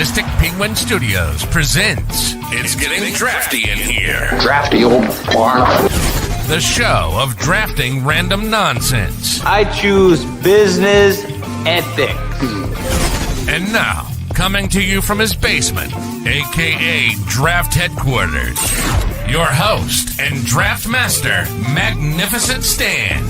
Mystic Penguin Studios presents It's Getting Drafty in Here. Drafty old barn. The show of drafting random nonsense. I choose business ethics. And now, coming to you from his basement, a.k.a. Draft Headquarters, your host and draft master, Magnificent Stan.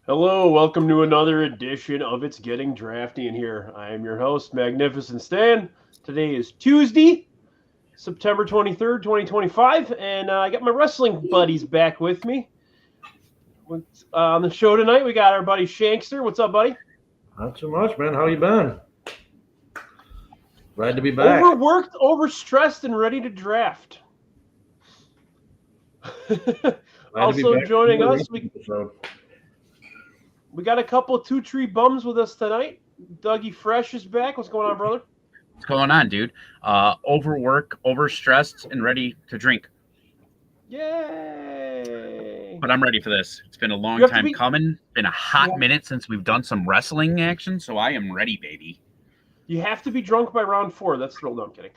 Hello, welcome to another edition of It's Getting Drafty in Here. I am your host, Magnificent Stan. Today is Tuesday, September 23rd, 2025, and I got my wrestling buddies back with me. On the show tonight, we got our buddy Shankster. What's up, buddy? Not too much, man. How you been? Glad to be back. Overworked, overstressed, and ready to draft. Also joining us, we got a couple of two-tree bums with us tonight. Dougie Fresh is back. What's going on, brother? What's going on, dude? Overwork, overstressed, and ready to drink. Yay! But I'm ready for this. It's been a long time coming. Been a hot minute since we've done some wrestling action, so I am ready, baby. You have to be drunk by round 4. That's the rule. No, I'm kidding.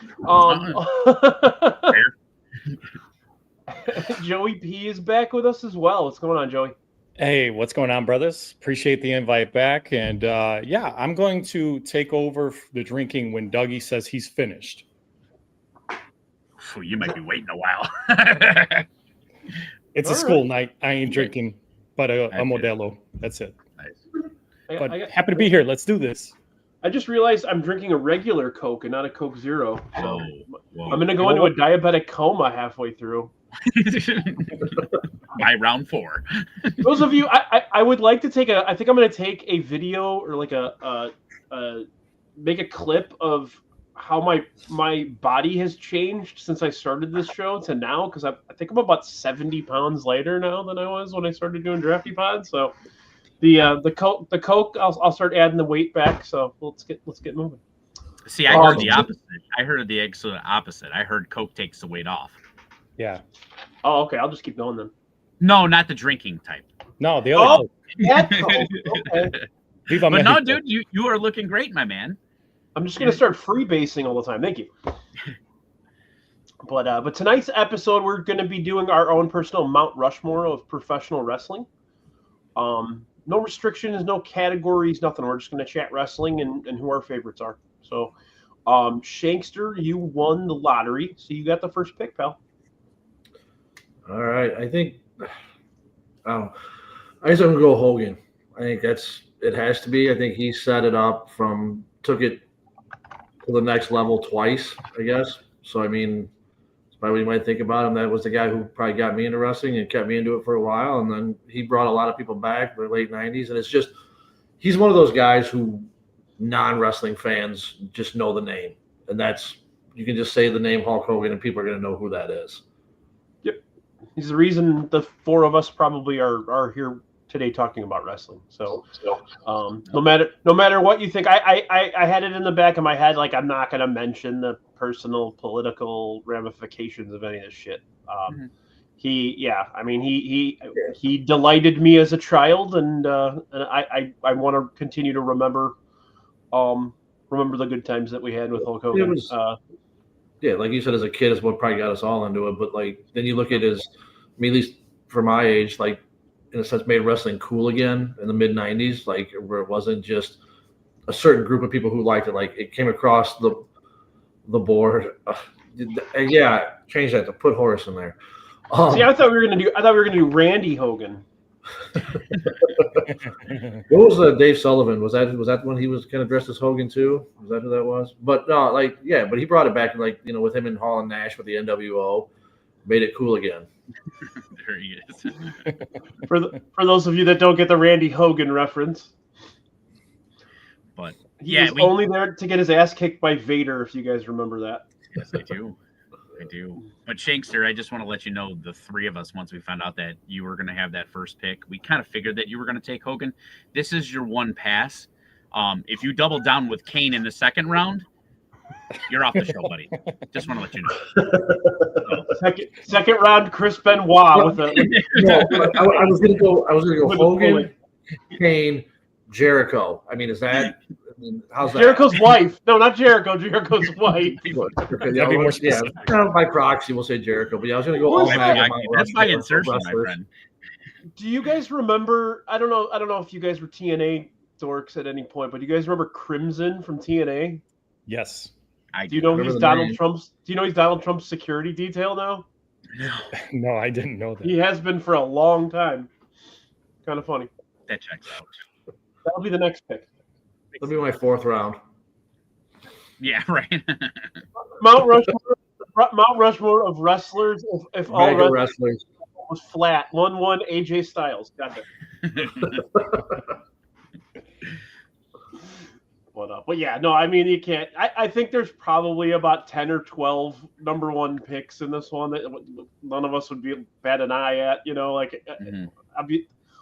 Joey P is back with us as well. What's going on, Joey? Hey, what's going on, brothers? Appreciate the invite back. And yeah, I'm going to take over the drinking when Dougie says he's finished. Oh, you might be waiting a while. It's a school night. I ain't drinking, but a Modelo. That's it. Nice. But happy to be here. Let's do this. I just realized I'm drinking a regular Coke and not a Coke Zero. So Whoa. I'm going to go into a diabetic coma halfway through. By round 4. Those of you, I would like to take I think I'm going to take a video or like make a clip of how my body has changed since I started this show to now, because I think I'm about 70 pounds lighter now than I was when I started doing Drafty Pod. So the Coke I'll start adding the weight back. So let's get moving. See, I heard the opposite. I heard the opposite. I heard Coke takes the weight off. Yeah. Oh, okay. I'll just keep going then. No, not the drinking type. No, the other. Oh, that Coke. Okay. But no, dude, you are looking great, my man. I'm just gonna start freebasing all the time. Thank you. But tonight's episode, we're gonna be doing our own personal Mount Rushmore of professional wrestling. No restrictions, no categories, nothing. We're just gonna chat wrestling and who our favorites are. So, Shankster, you won the lottery, so you got the first pick, pal. All right. I think I'm going to go Hogan. I think it has to be. I think he set it up took it to the next level twice, I guess. So, I mean, that's probably what you might think about him. That was the guy who probably got me into wrestling and kept me into it for a while. And then he brought a lot of people back in the late 90s. And it's just, he's one of those guys who non-wrestling fans just know the name. And you can just say the name Hulk Hogan and people are going to know who that is. He's the reason the 4 of us probably are here today talking about wrestling. So no matter what you think, I had it in the back of my head, like I'm not going to mention the personal political ramifications of any of this shit. He delighted me as a child, and I want to continue to remember the good times that we had with Hulk Hogan. Yeah, like you said, as a kid is what probably got us all into it. But like then you look at at least for my age, like in a sense made wrestling cool again in the mid 90s, like where it wasn't just a certain group of people who liked it. Like it came across the board. Change that to put Horace in there. See, I thought we were gonna do Randy Hogan. What was Dave Sullivan? Was that when he was kind of dressed as Hogan too? Was that who that was? But no, but he brought it back, with him and Hall and Nash with the NWO, made it cool again. There he is. For those of you that don't get the Randy Hogan reference, but he was only there to get his ass kicked by Vader. If you guys remember that. Yes, I do. But Shankster, I just want to let you know, the 3 of us, once we found out that you were going to have that first pick, we kind of figured that you were going to take Hogan. This is your one pass. If you double down with Kane in the second round, You're off the show, buddy. Just want to let you know. Second round, Chris Benoit with a. No, I was gonna go With a Hogan, bullet. Kane, Jericho. I mean, is that? I mean, how's that? Jericho's wife. No, not Jericho. Jericho's wife. Okay, Gotta be more yeah, specific. by proxy, we'll say Jericho. But yeah, I was gonna go all Yeah, Mount that's my Rushmore insertion, my wrestlers. friend. Do you guys remember? I don't know if you guys were TNA dorks at any point, but do you guys remember Crimson from TNA? Yes. Do you know Remember he's the Donald name. Trump's? Do you know he's Donald Trump's security detail now? No, I didn't know that. He has been for a long time. Kind of funny. That checks out. That'll be the next pick. That'll be my fourth round. Yeah, right. Mount Rushmore of wrestlers. If all Mega wrestlers wrestlers. was flat, 1-1 AJ Styles. Gotcha. But yeah, no, I mean you can't. I think there's probably about 10 or 12 number one picks in this one that none of us would be bat an eye at. You know, like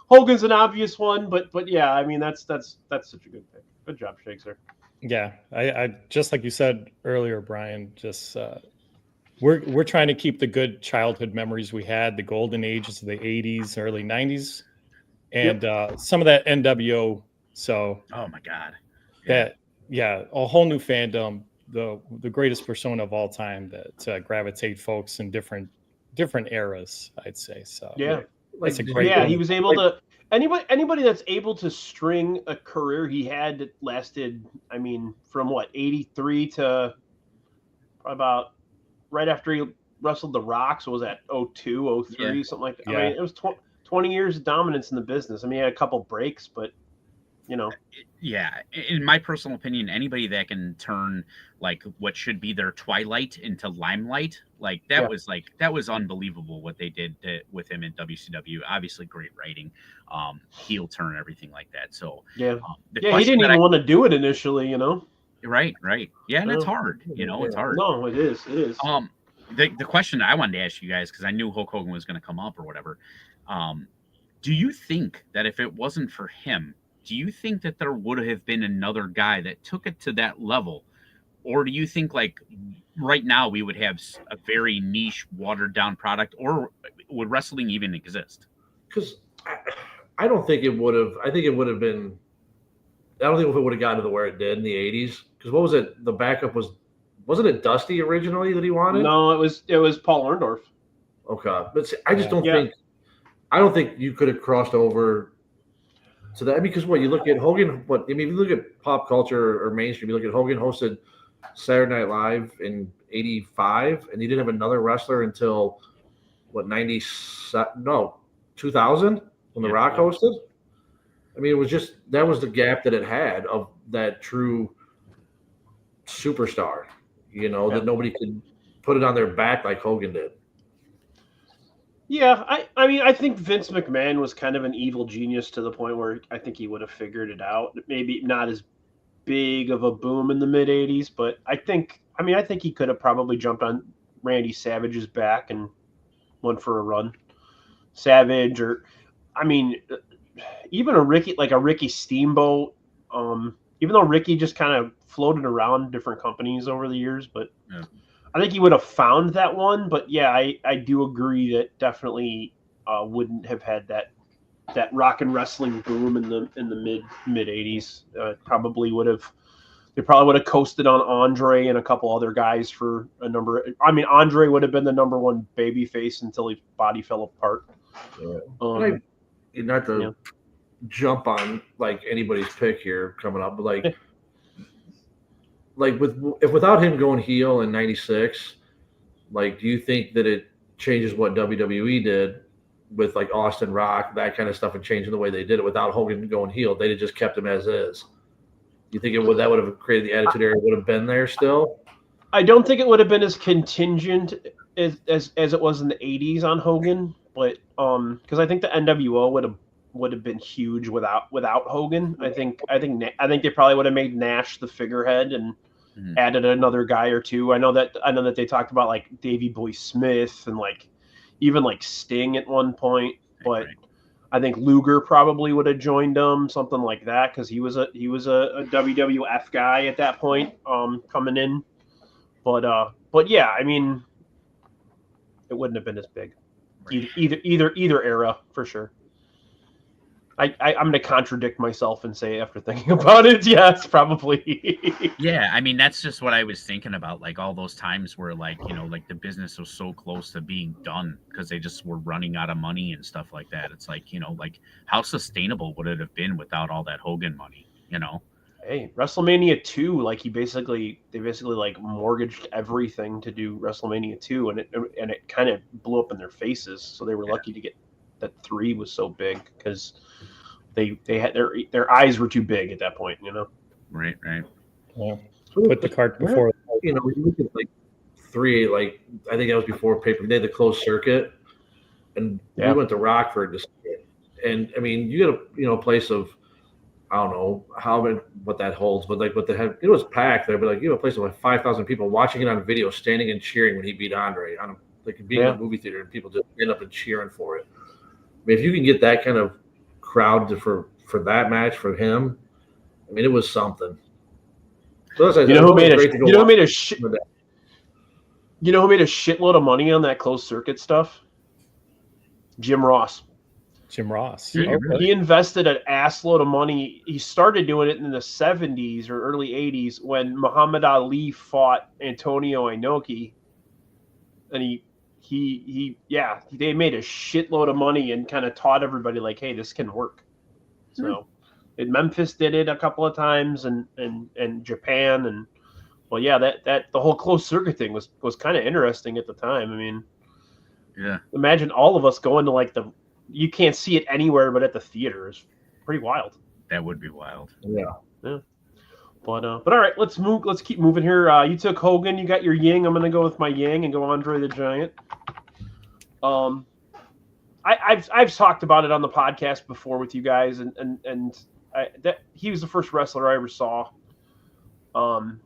Hogan's an obvious one, but yeah, I mean that's such a good pick. Good job, Shankster. Yeah, I just like you said earlier, Brian. Just we're trying to keep the good childhood memories we had, the golden ages of the '80s, early '90s, and some of that NWO. So, oh my God, a whole new fandom, the greatest persona of all time that gravitate folks in different eras, I'd say. So Yeah, that's a great. Yeah, he was able to. Anybody that's able to string a career he had that lasted, I mean, from what 83 to about right after he wrestled The Rock. So was that 02, 03, something like that. Yeah. I mean, it was 20 years of dominance in the business. I mean, he had a couple breaks, but you know. Yeah, in my personal opinion, anybody that can turn like what should be their twilight into limelight, like that was unbelievable what they did with him in WCW. Obviously, great writing, heel turn, everything like that. So he didn't question even want to do it initially, you know. Right, yeah, and it's hard, you know, it's hard. No, it is. The question I wanted to ask you guys, because I knew Hulk Hogan was going to come up or whatever, do you think that if it wasn't for him, do you think that there would have been another guy that took it to that level? Or do you think like right now we would have a very niche, watered down product, or would wrestling even exist? Because I don't think it would have. I think it would have been. I don't think if it would have gotten to where it did in the 80s. Because what was it? The backup wasn't it Dusty originally that he wanted? No, it was Paul Orndorff. Okay, but see, I just don't think. I don't think you could have crossed over to that, because what you look at Hogan, if you look at pop culture or mainstream, you look at Hogan hosted Saturday Night Live in '85, and he didn't have another wrestler until 2000 when The Rock hosted. I mean, it was just that was the gap that it had of that true superstar, that nobody could put it on their back like Hogan did. Yeah, I mean, I think Vince McMahon was kind of an evil genius to the point where I think he would have figured it out. Maybe not as big of a boom in the mid 80s, but I think he could have probably jumped on Randy Savage's back and went for a run. Savage, or I mean, even a Ricky Steamboat. Even though Ricky just kind of floated around different companies over the years, but I think he would have found that one. But yeah, I do agree that definitely wouldn't have had that rock and wrestling boom in the mid 80s. They probably would have coasted on Andre and a couple other guys for a number. I mean, Andre would have been the number one baby face until his body fell apart. Yeah. Not to jump on like anybody's pick here coming up, but without him going heel in '96, do you think that it changes what WWE did with like Austin Rock, that kind of stuff, and changing the way they did it without Hogan going heel? They'd have just kept him as is. You think that would have created the Attitude Era would have been there still? I don't think it would have been as contingent as it was in the '80s on Hogan, but because I think the NWO would have been huge without Hogan. I think they probably would have made Nash the figurehead and added another guy or two. I know that they talked about like Davey Boy Smith and even Sting at one point, but right. I think Luger probably would have joined them, something like that, because he was a WWF guy at that point, coming in. But yeah, I mean, it wouldn't have been as big. Either era for sure. I'm going to contradict myself and say after thinking about it, yes, probably. Yeah, I mean that's just what I was thinking about. Like all those times where like like the business was so close to being done because they just were running out of money and stuff like that. It's like like how sustainable would it have been without all that Hogan money? Hey, WrestleMania 2, like they basically like mortgaged everything to do WrestleMania 2, and it kind of blew up in their faces. So they were lucky to get that 3 was so big because they had their eyes were too big at that point, Right. Yeah. Put the cart before. When you look at like 3, like I think that was before paper. They had the closed circuit, and we went to Rockford to see it. And I mean, you got a place of I don't know what that holds, but like what they had, it was packed there. But like a place of like 5,000 people watching it on video, standing and cheering when he beat Andre. Being in a movie theater and people just end up and cheering for it. I mean, if you can get that kind of crowd for that match for him, I mean, it was something. So who made a shitload of money on that closed circuit stuff? Jim Ross. He invested an assload of money. He started doing it in the 70s or early 80s when Muhammad Ali fought Antonio Inoki, and they made a shitload of money and kind of taught everybody like, hey, this can work. So Memphis did it a couple of times and Japan, and that the whole closed circuit thing was kind of interesting at the time. I mean, imagine all of us going to you can't see it anywhere but at the theater. Is pretty wild. That would be wild. Yeah. But all right, let's move. Let's keep moving here. You took Hogan. You got your Ying. I'm gonna go with my Yang and go Andre the Giant. I've talked about it on the podcast before with you guys, and that he was the first wrestler I ever saw. You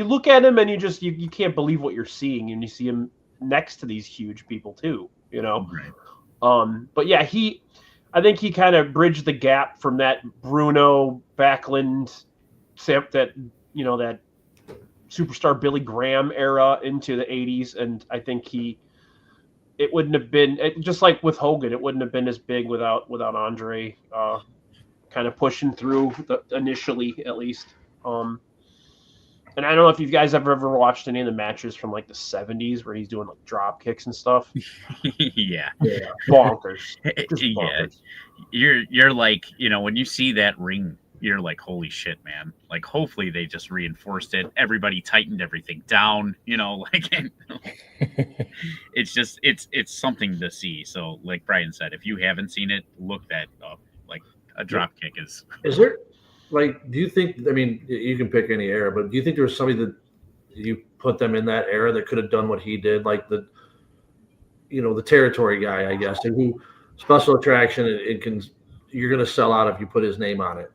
look at him and you can't believe what you're seeing, and you see him next to these huge people too. Right. But yeah, I think he kind of bridged the gap from that Bruno Backlund, that superstar Billy Graham era into the 80s, and I think it wouldn't have been just like with Hogan. It wouldn't have been as big without Andre kind of pushing through initially, at least. And I don't know if you guys have ever watched any of the matches from like the 70s where he's doing like drop kicks and stuff. Yeah. Bonkers. Yeah. You're like, when you see that ring, you're like, holy shit, man. Like, hopefully they just reinforced it. Everybody tightened everything down, it's just, it's something to see. So like Brian said, if you haven't seen it, look that up. Like a drop kick is there, like, do you think, I mean, you can pick any era, but do you think there was somebody that you put them in that era that could have done what he did? Like the territory guy, I guess, and who special attraction, you're going to sell out if you put his name on it.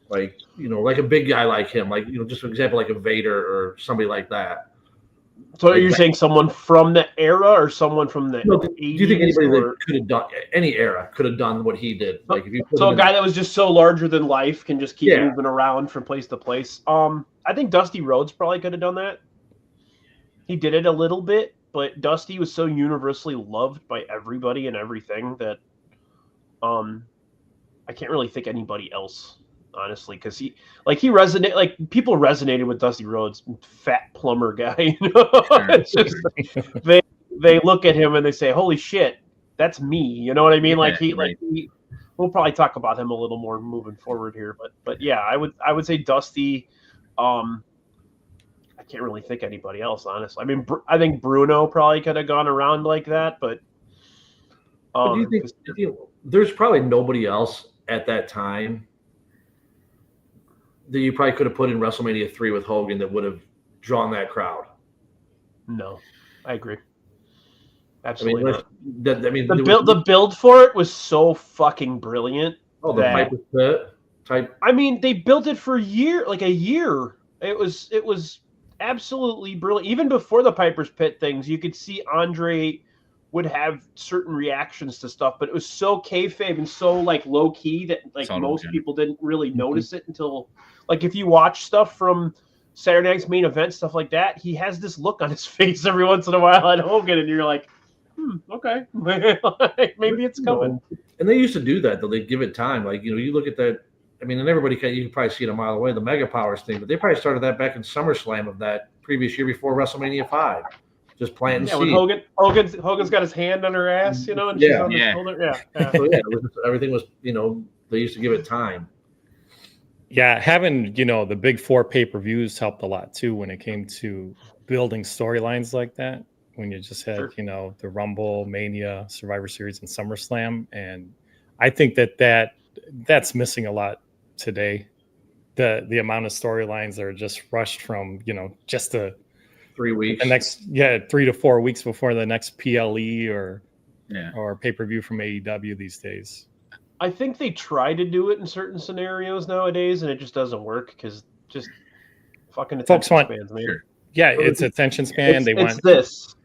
Like, like a big guy like him, like, just for example, like a Vader or somebody like that. So are you saying someone from the era or someone from the 80s? Do you think anybody that could have done any era could have done what he did? Like, if you put a guy that was just so larger than life can just keep moving around from place to place. I think Dusty Rhodes probably could have done that. He did it a little bit, but Dusty was so universally loved by everybody and everything that I can't really think anybody else, honestly, because he resonated, like people resonated with Dusty Rhodes, fat plumber guy. It's just they look at him and they say, "Holy shit, that's me." You know what I mean? We'll probably talk about him a little more moving forward here, but yeah, I would say Dusty. I can't really think anybody else, honestly. I mean, I think Bruno probably could have gone around like that, but do you think there's probably nobody else at that time that you probably could have put in WrestleMania 3 with Hogan that would have drawn that crowd? No, I agree. Absolutely. The build for it was so fucking brilliant. Oh, the Piper's Pit type. I mean, they built it for a year. It was absolutely brilliant. Even before the Piper's Pit things, you could see Andre would have certain reactions to stuff, but it was so kayfabe and so like low key that like most people didn't really notice it until like if you watch stuff from Saturday Night's Main Event, stuff like that, he has this look on his face every once in a while at Hogan, and you're like, okay, maybe it's coming. And they used to do that though. They give it time. Like you look at that. I mean, and everybody you can probably see it a mile away. The Mega Powers thing, but they probably started that back in SummerSlam of that previous year before WrestleMania 5. Just planting seeds. When Hogan's got his hand on her ass, and she's on his shoulder. So everything was, they used to give it time. Yeah, having, the big 4 pay-per-views helped a lot too when it came to building storylines like that. When you just had, the Rumble, Mania, Survivor Series, and SummerSlam. And I think that's missing a lot today. The amount of storylines are just rushed from, just 3 weeks. The next 3 to 4 weeks before the next PLE or pay-per-view from AEW these days. I think they try to do it in certain scenarios nowadays, and it just doesn't work because just fucking attention spans, man. Yeah, it's attention span. It's this.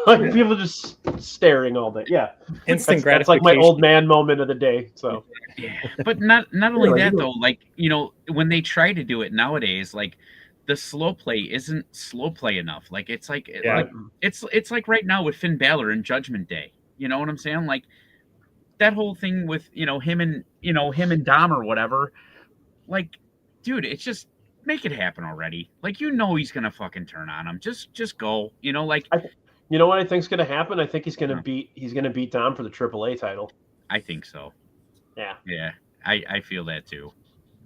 Like people just staring all day. Yeah, instant gratification. That's like my old man moment of the day. So, but not only that though. Like when they try to do it nowadays, like the slow play isn't slow play enough. Like it's like it's like right now with Finn Balor and Judgment Day. You know what I'm saying? Like that whole thing with him and Dom or whatever. Like, dude, it's just. Make it happen already. Like he's gonna fucking turn on him. Just go. Like you know what I think's gonna happen? I think he's gonna beat Dom for the AAA title. I think so. Yeah. Yeah. I feel that too.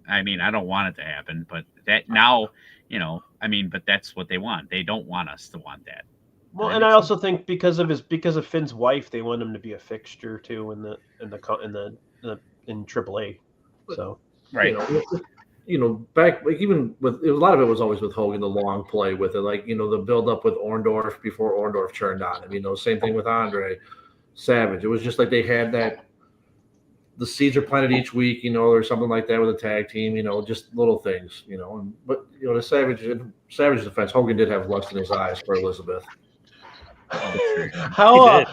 I mean, I don't want it to happen, but that now, but that's what they want. They don't want us to want that. Well, and I also think because of Finn's wife, they want him to be a fixture too in AAA. So right. Back like even with a lot of it was always with Hogan, the long play with it, like the build up with Orndorff before Orndorff turned on him. Same thing with Andre Savage. It was just like they had that. The seeds are planted each week, or something like that with a tag team. Just little things, But the Savage defense, Hogan did have lust in his eyes for Elizabeth. How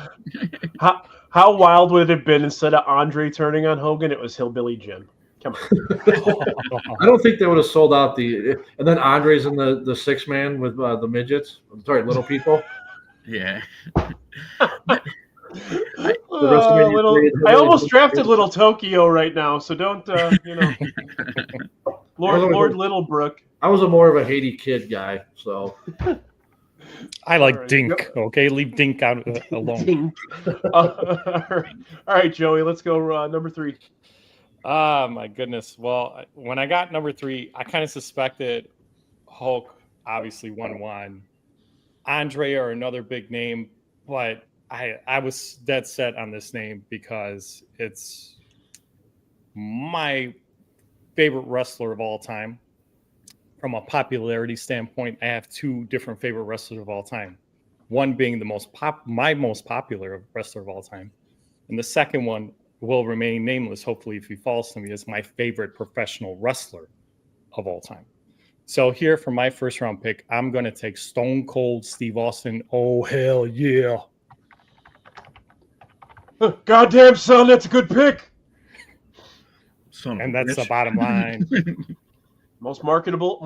wild would it have been instead of Andre turning on Hogan, it was Hillbilly Jim. Come on. I don't think they would have sold out and then Andre's in the 6-man with the midgets. Little people. Yeah. I almost drafted Little Tokyo right now, so don't Lord Littlebrook. I was more of a Haiti Kid guy, so I like Dink. Okay, leave Dink out alone. Dink. All right, Joey, let's go number 3. My goodness. Well, when I got number 3, I kind of suspected Hulk obviously won. Andre or another big name, but I was dead set on this name because it's my favorite wrestler of all time. From a popularity standpoint, I have 2 different favorite wrestlers of all time. One being my most popular wrestler of all time, and the second one will remain nameless, hopefully, if he falls to me, is my favorite professional wrestler of all time. So here for my first round pick, I'm going to take Stone Cold Steve Austin. Oh, hell yeah. Goddamn, son, that's a good pick. And that's the bottom line. Most marketable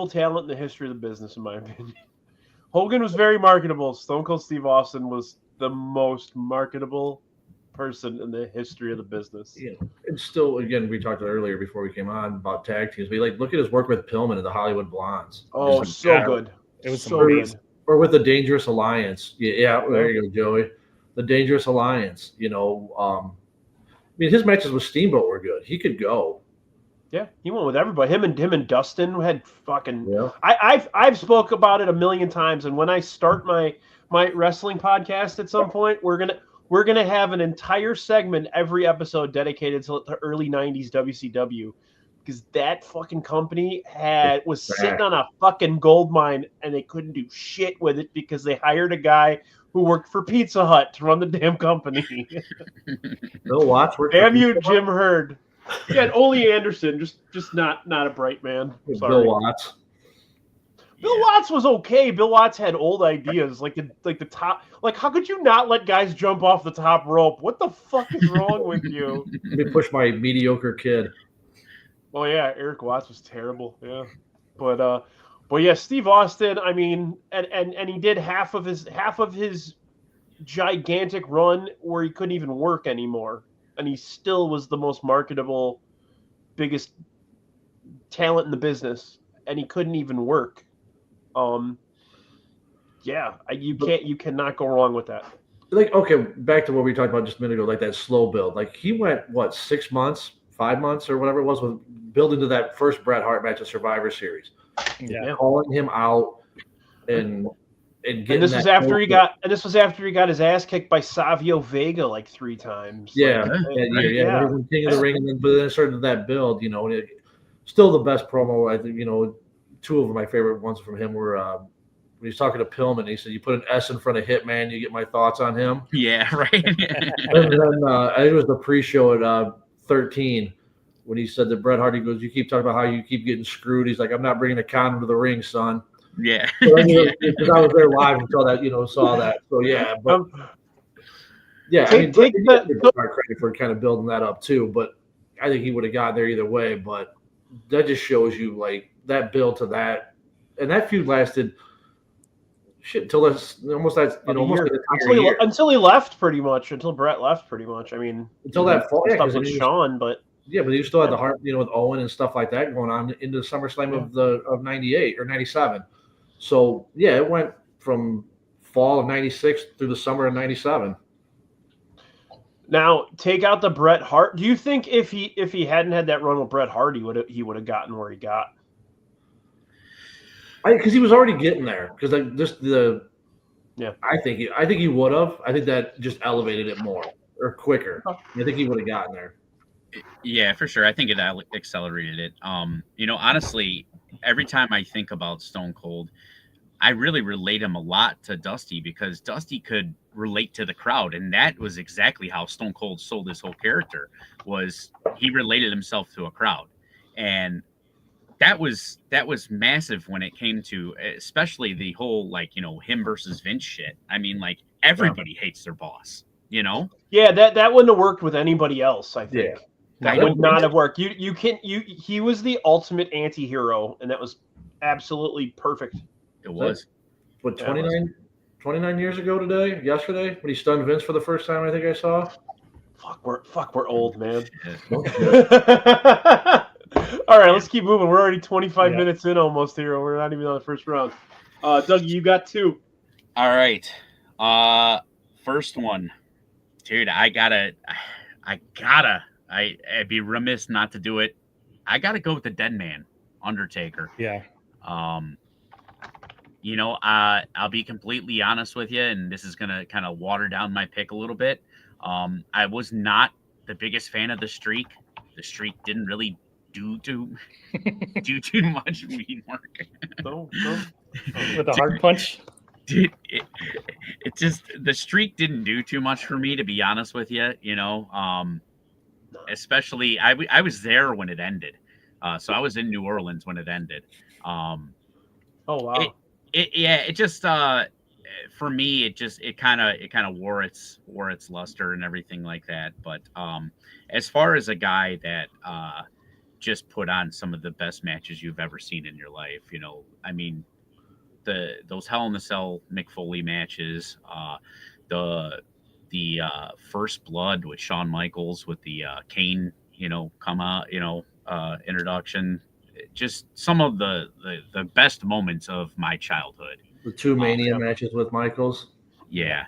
talent in the history of the business, in my opinion. Hogan was very marketable. Stone Cold Steve Austin was the most marketable person in the history of the business. And still, again, we talked earlier before we came on about tag teams. But look at his work with Pillman and the Hollywood Blondes. Oh, so good. It was so good. Or with the Dangerous Alliance. Yeah, there you go, Joey. The Dangerous Alliance. His matches with Steamboat were good. He could go. Yeah, he went with everybody. Him and Dustin had fucking. Yeah. I've spoke about it a million times, and when I start my wrestling podcast at some point, we're gonna have an entire segment every episode dedicated to the early '90s WCW, because that fucking company was sitting on a fucking gold mine, and they couldn't do shit with it because they hired a guy who worked for Pizza Hut to run the damn company. Bill Watts worked. Damn you, Jim Herd. Yeah, and Ole Anderson, just not a bright man. Sorry. Bill Watts. Bill Watts was okay. Bill Watts had old ideas, like the top. Like, how could you not let guys jump off the top rope? What the fuck is wrong with you? Let me push my mediocre kid. Oh yeah, Eric Watts was terrible. Yeah, but yeah, Steve Austin. I mean, and he did half of his gigantic run where he couldn't even work anymore, and he still was the most marketable, biggest talent in the business, and he couldn't even work. Yeah, you cannot go wrong with that. Like, okay, back to what we talked about just a minute ago, like that slow build. Like he went, what, 6 months, 5 months, or whatever it was, with building to that first Bret Hart match of Survivor Series. Yeah. Calling him out and getting And this was after he got his ass kicked by Savio Vega like 3 times. Yeah, Like, yeah. He was King of the Ring, and then, but then it started that build, you know, and still the best promo. I think, you know, 2 of my favorite ones from him were when he's talking to Pillman. He said, "You put an S in front of Hitman, you get my thoughts on him." Yeah, right. And then I think it was the pre-show at 13 when he said that Bret Hart, he goes, "You keep talking about how you keep getting screwed." He's like, "I'm not bringing a condom to the ring, son." Yeah. So because I was there live until that, you know, saw that. So yeah, but yeah, I mean, take credit for kind of building that up too. But I think he would have gotten there either way. But that just shows you like that build to that, and that feud lasted until almost that, you know, almost until he left pretty much, until Bret left pretty much. I mean, until that fall, stuff with Shawn, but yeah, but he still had the heart, you know, with Owen and stuff like that going on into the SummerSlam of '98 or '97. So yeah, it went from fall of '96 through the summer of '97. Now, take out the Bret Hart. Do you think if he hadn't had that run with Bret Hart, he would have gotten where he got? Because he was already getting there. Because like yeah, I think he would have. I think that just elevated it more or quicker. I think he would have gotten there. Yeah, for sure. I think it accelerated it. You know, honestly, every time I think about Stone Cold, I really relate him a lot to Dusty, because Dusty could relate to the crowd, and that was exactly how Stone Cold sold his whole character. Was he related himself to a crowd, and that was massive when it came to, especially the whole, like, you know, him versus Vince shit. I mean, like, everybody hates their boss, you know? Yeah, that wouldn't have worked with anybody else, I think. Yeah. That would not have worked. He was the ultimate anti-hero, and that was absolutely perfect. It was. What, 29 years ago today, yesterday, when he stunned Vince for the first time, I think I saw. Fuck, we're old, man. All right, let's keep moving. We're already 25 minutes in almost here. We're not even on the first round. Dougie, you got 2. All right. First one. Dude, I'd be remiss not to do it. I gotta go with the Dead Man, Undertaker. Yeah. You know, I'll be completely honest with you, and this is gonna kind of water down my pick a little bit. I was not the biggest fan of the streak. The streak didn't really do too much mean work. No. With the hard punch. Dude, it just, the streak didn't do too much for me, to be honest with you. You know, especially I was there when it ended, so I was in New Orleans when it ended. Oh wow. It just for me, it kind of wore its luster and everything like that. But as far as a guy that just put on some of the best matches you've ever seen in your life, you know, I mean, those Hell in a Cell Mick Foley matches, the First Blood with Shawn Michaels with the Kane, you know, come out, you know, introduction. Just some of the best moments of my childhood. The 2 Mania matches with Michaels. Yeah.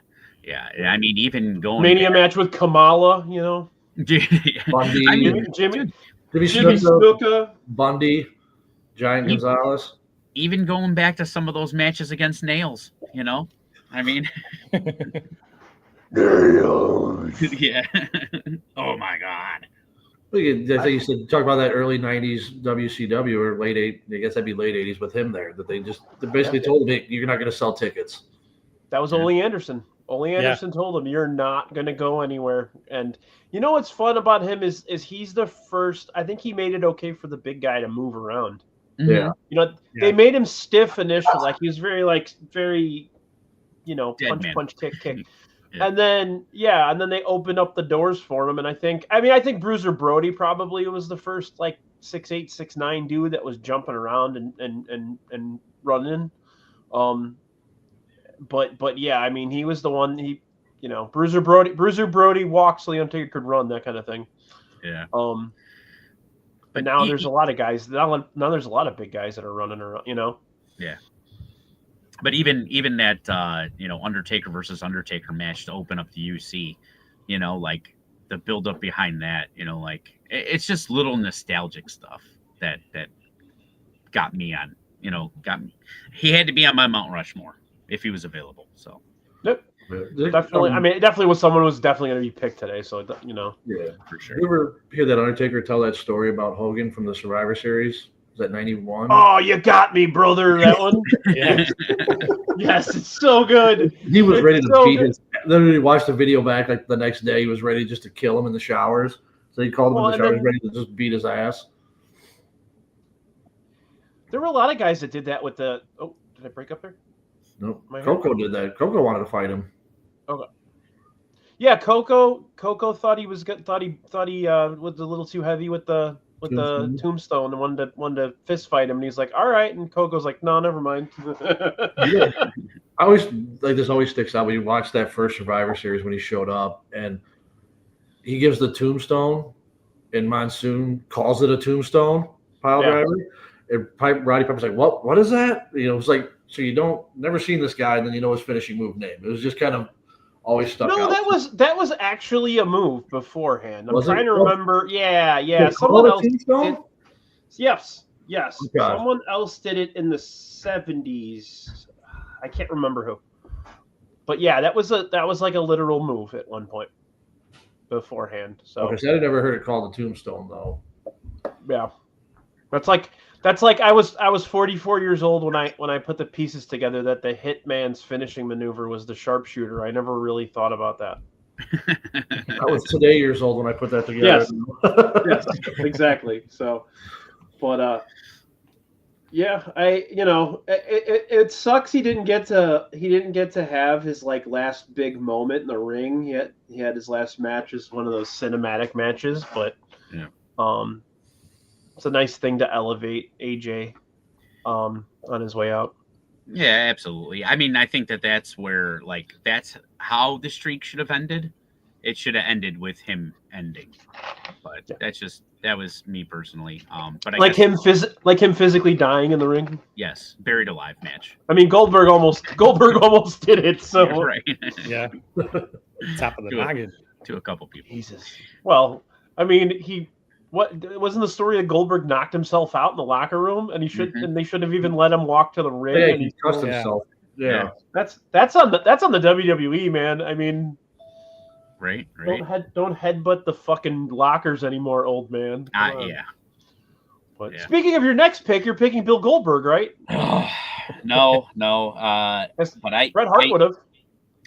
I mean, even going Mania match with Kamala, you know. Bundy, I mean, Jimmy Snuka, Bundy, Giant Gonzalez. Even going back to some of those matches against Nails, you know. I mean, Nails. Yeah. Oh my God. I think you said talk about that early '90s WCW or late '80s. I guess that'd be late '80s with him there. That they basically told him, hey, you're not going to sell tickets. That was Ole Anderson. Ole Anderson told him, you're not going to go anywhere. And you know what's fun about him is he's the first. I think he made it okay for the big guy to move around. Yeah. You know, they made him stiff initially, like he was very, you know, Dead man. punch, kick. Yeah. And then they opened up the doors for him. And I think Bruiser Brody probably was the first like 6'8", 6'9" dude that was jumping around and running. But yeah, I mean, he was the one. You know, Bruiser Brody walks so the Undertaker could run, that kind of thing. Yeah. But now there's a lot of guys. Now there's a lot of big guys that are running around. You know. Yeah. But even that you know, Undertaker versus Undertaker match to open up the UC, you know, like the build up behind that, you know, like it's just little nostalgic stuff that got me. He had to be on my Mount Rushmore if he was available. So. Yep. Definitely. I mean, it definitely was someone who was definitely going to be picked today. So, you know. Yeah, for sure. You ever hear that Undertaker tell that story about Hogan from the Survivor Series? Was that 91? Oh, you got me, brother. That one. Yeah. Yes, it's so good. He was ready to so beat good. his. Literally watched the video back like the next day. He was ready just to kill him in the showers. So he called him in the showers, ready to just beat his ass. There were a lot of guys that did that with the. Oh, did I break up there? Nope. Coco did that. Coco wanted to fight him. Okay. Yeah, Coco thought he was good. Thought he was a little too heavy with the tombstone and wanted to fist fight him. And he's like, all right. And Coco's like, no, never mind. Yeah. I always like this. Always sticks out when you watch that first Survivor Series when he showed up and he gives the tombstone, and Monsoon calls it a tombstone pile driver. And Roddy Piper's like, what is that? You know, it's like, so you never seen this guy, and then you know his finishing move name. It was just kind of always stuck out. No, that was actually a move beforehand. I'm trying to remember. Yeah. They Someone else. Yes. Okay. Someone else did it in the 70s. I can't remember who. But yeah, that was like a literal move at one point beforehand. So Okay, so I never heard it called the tombstone though. Yeah. That's like I was 44 years old when I put the pieces together that the Hitman's finishing maneuver was the sharpshooter. I never really thought about that. I was today years old when I put that together. Yes, exactly. So, but yeah, it sucks he didn't get to have his like last big moment in the ring. He had his last match as one of those cinematic matches, but it's a nice thing to elevate AJ on his way out. Yeah, absolutely. I mean, I think that's where, like, that's how the streak should have ended. It should have ended with him ending. But that was me personally. But him physically dying in the ring. Yes, buried alive match. I mean, Goldberg almost did it. So yeah, right. Yeah, top of the noggin to a couple people. Jesus. Well, I mean, What wasn't the story that Goldberg knocked himself out in the locker room, and and they should have even let him walk to the ring. Yeah, and he cussed himself. Yeah, that's on the WWE, man. I mean, right. Don't headbutt the fucking lockers anymore, old man. Yeah. But speaking of your next pick, you're picking Bill Goldberg, right? No. But Bret Hart would have.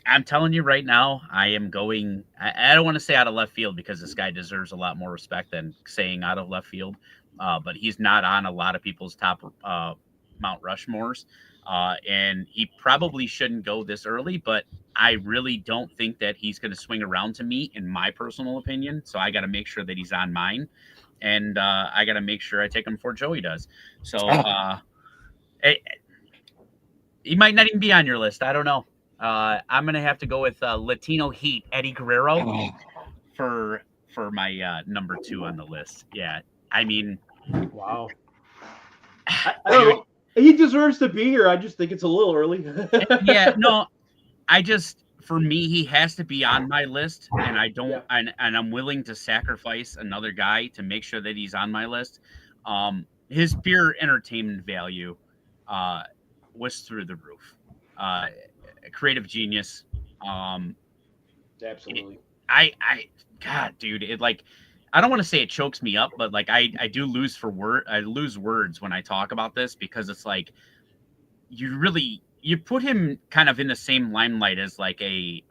I'm telling you right now, I am going. I don't want to say out of left field because this guy deserves a lot more respect than saying out of left field. But he's not on a lot of people's top Mount Rushmores. And he probably shouldn't go this early, but I really don't think that he's going to swing around to me, in my personal opinion. So I got to make sure that he's on mine. And I got to make sure I take him before Joey does. So he might not even be on your list. I don't know. I'm gonna have to go with Latino Heat Eddie Guerrero for my number 2 on the list. Yeah, I mean, wow. I don't know. He deserves to be here. I just think it's a little early. Yeah, no, for me, he has to be on my list, and I don't, and I'm willing to sacrifice another guy to make sure that he's on my list. His pure entertainment value was through the roof. Creative genius. Absolutely. God, dude, it like, I don't want to say it chokes me up, but like I do lose words when I talk about this, because it's like you put him kind of in the same limelight as like a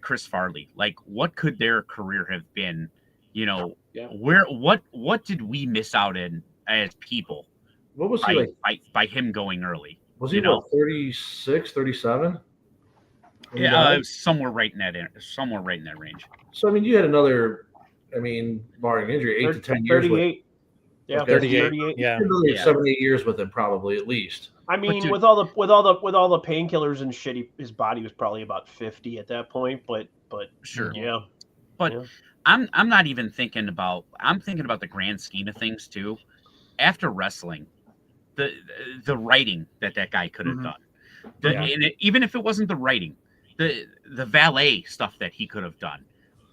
Chris Farley. Like, what could their career have been? You know, what did we miss out in as people What was he like? By him going early. Was he what, 36, 37? Yeah, somewhere right in that range. So I mean, you had another, barring injury, 8 to 10 years. 38. Yeah, 38. Yeah, another 7, 8 years with him, probably at least. I mean, with all the painkillers and shit, his body was probably about 50 at that point. But sure, yeah. But yeah. I'm not even thinking about. I'm thinking about the grand scheme of things too. After wrestling, the writing that guy could have done, and even if it wasn't the writing, the valet stuff that he could have done.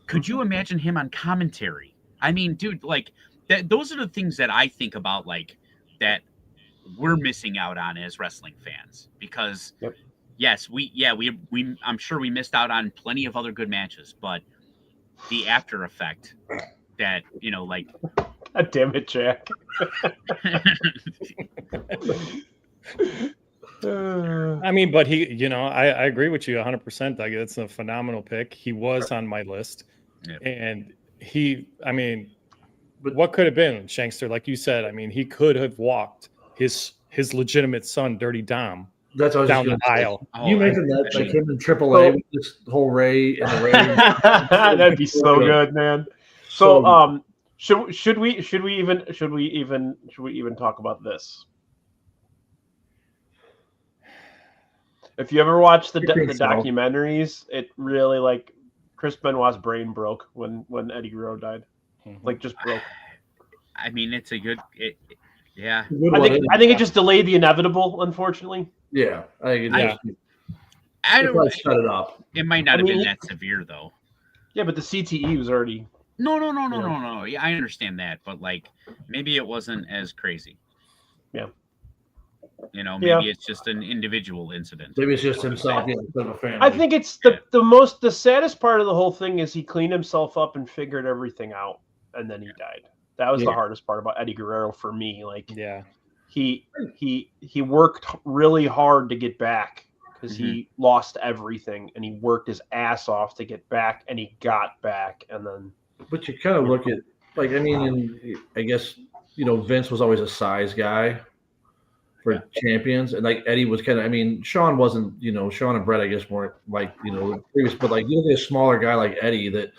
Could you imagine him on commentary? I mean, dude, like that. Those are the things that I think about, like that we're missing out on as wrestling fans. Because yes, we I'm sure we missed out on plenty of other good matches, but the after effect that like. God damn it, Jack. I mean, but he, I agree with you 100%. Like, that's a phenomenal pick. He was on my list, and but what could have been Shankster? Like you said, I mean, he could have walked his legitimate son, Dirty Dom, down the aisle. You mentioned that, like him in AAA with this whole Ray and the Ray. That'd be so good, man. So, should we even talk about this? If you ever watch the documentaries, it really, like, Chris Benoit's brain broke when Eddie Guerrero died. Like, just broke. I mean, it's a good. Yeah. I think it just delayed the inevitable, unfortunately. Yeah, I think I don't set it up. It might not have been that severe though. Yeah, but the CTE was already. No. Yeah, I understand that, but like maybe it wasn't as crazy. Yeah. Maybe it's just an individual incident. Maybe it's just himself. I think it's the saddest part of the whole thing is he cleaned himself up and figured everything out, and then he died. That was the hardest part about Eddie Guerrero for me. Like, he worked really hard to get back because he lost everything, and he worked his ass off to get back, and he got back, and then. But you kind of look at, like, I guess Vince was always a size guy for champions, and like Eddie was kind of. Sean wasn't. Sean and Brett, I guess, weren't like previous, but like you look at a smaller guy like Eddie that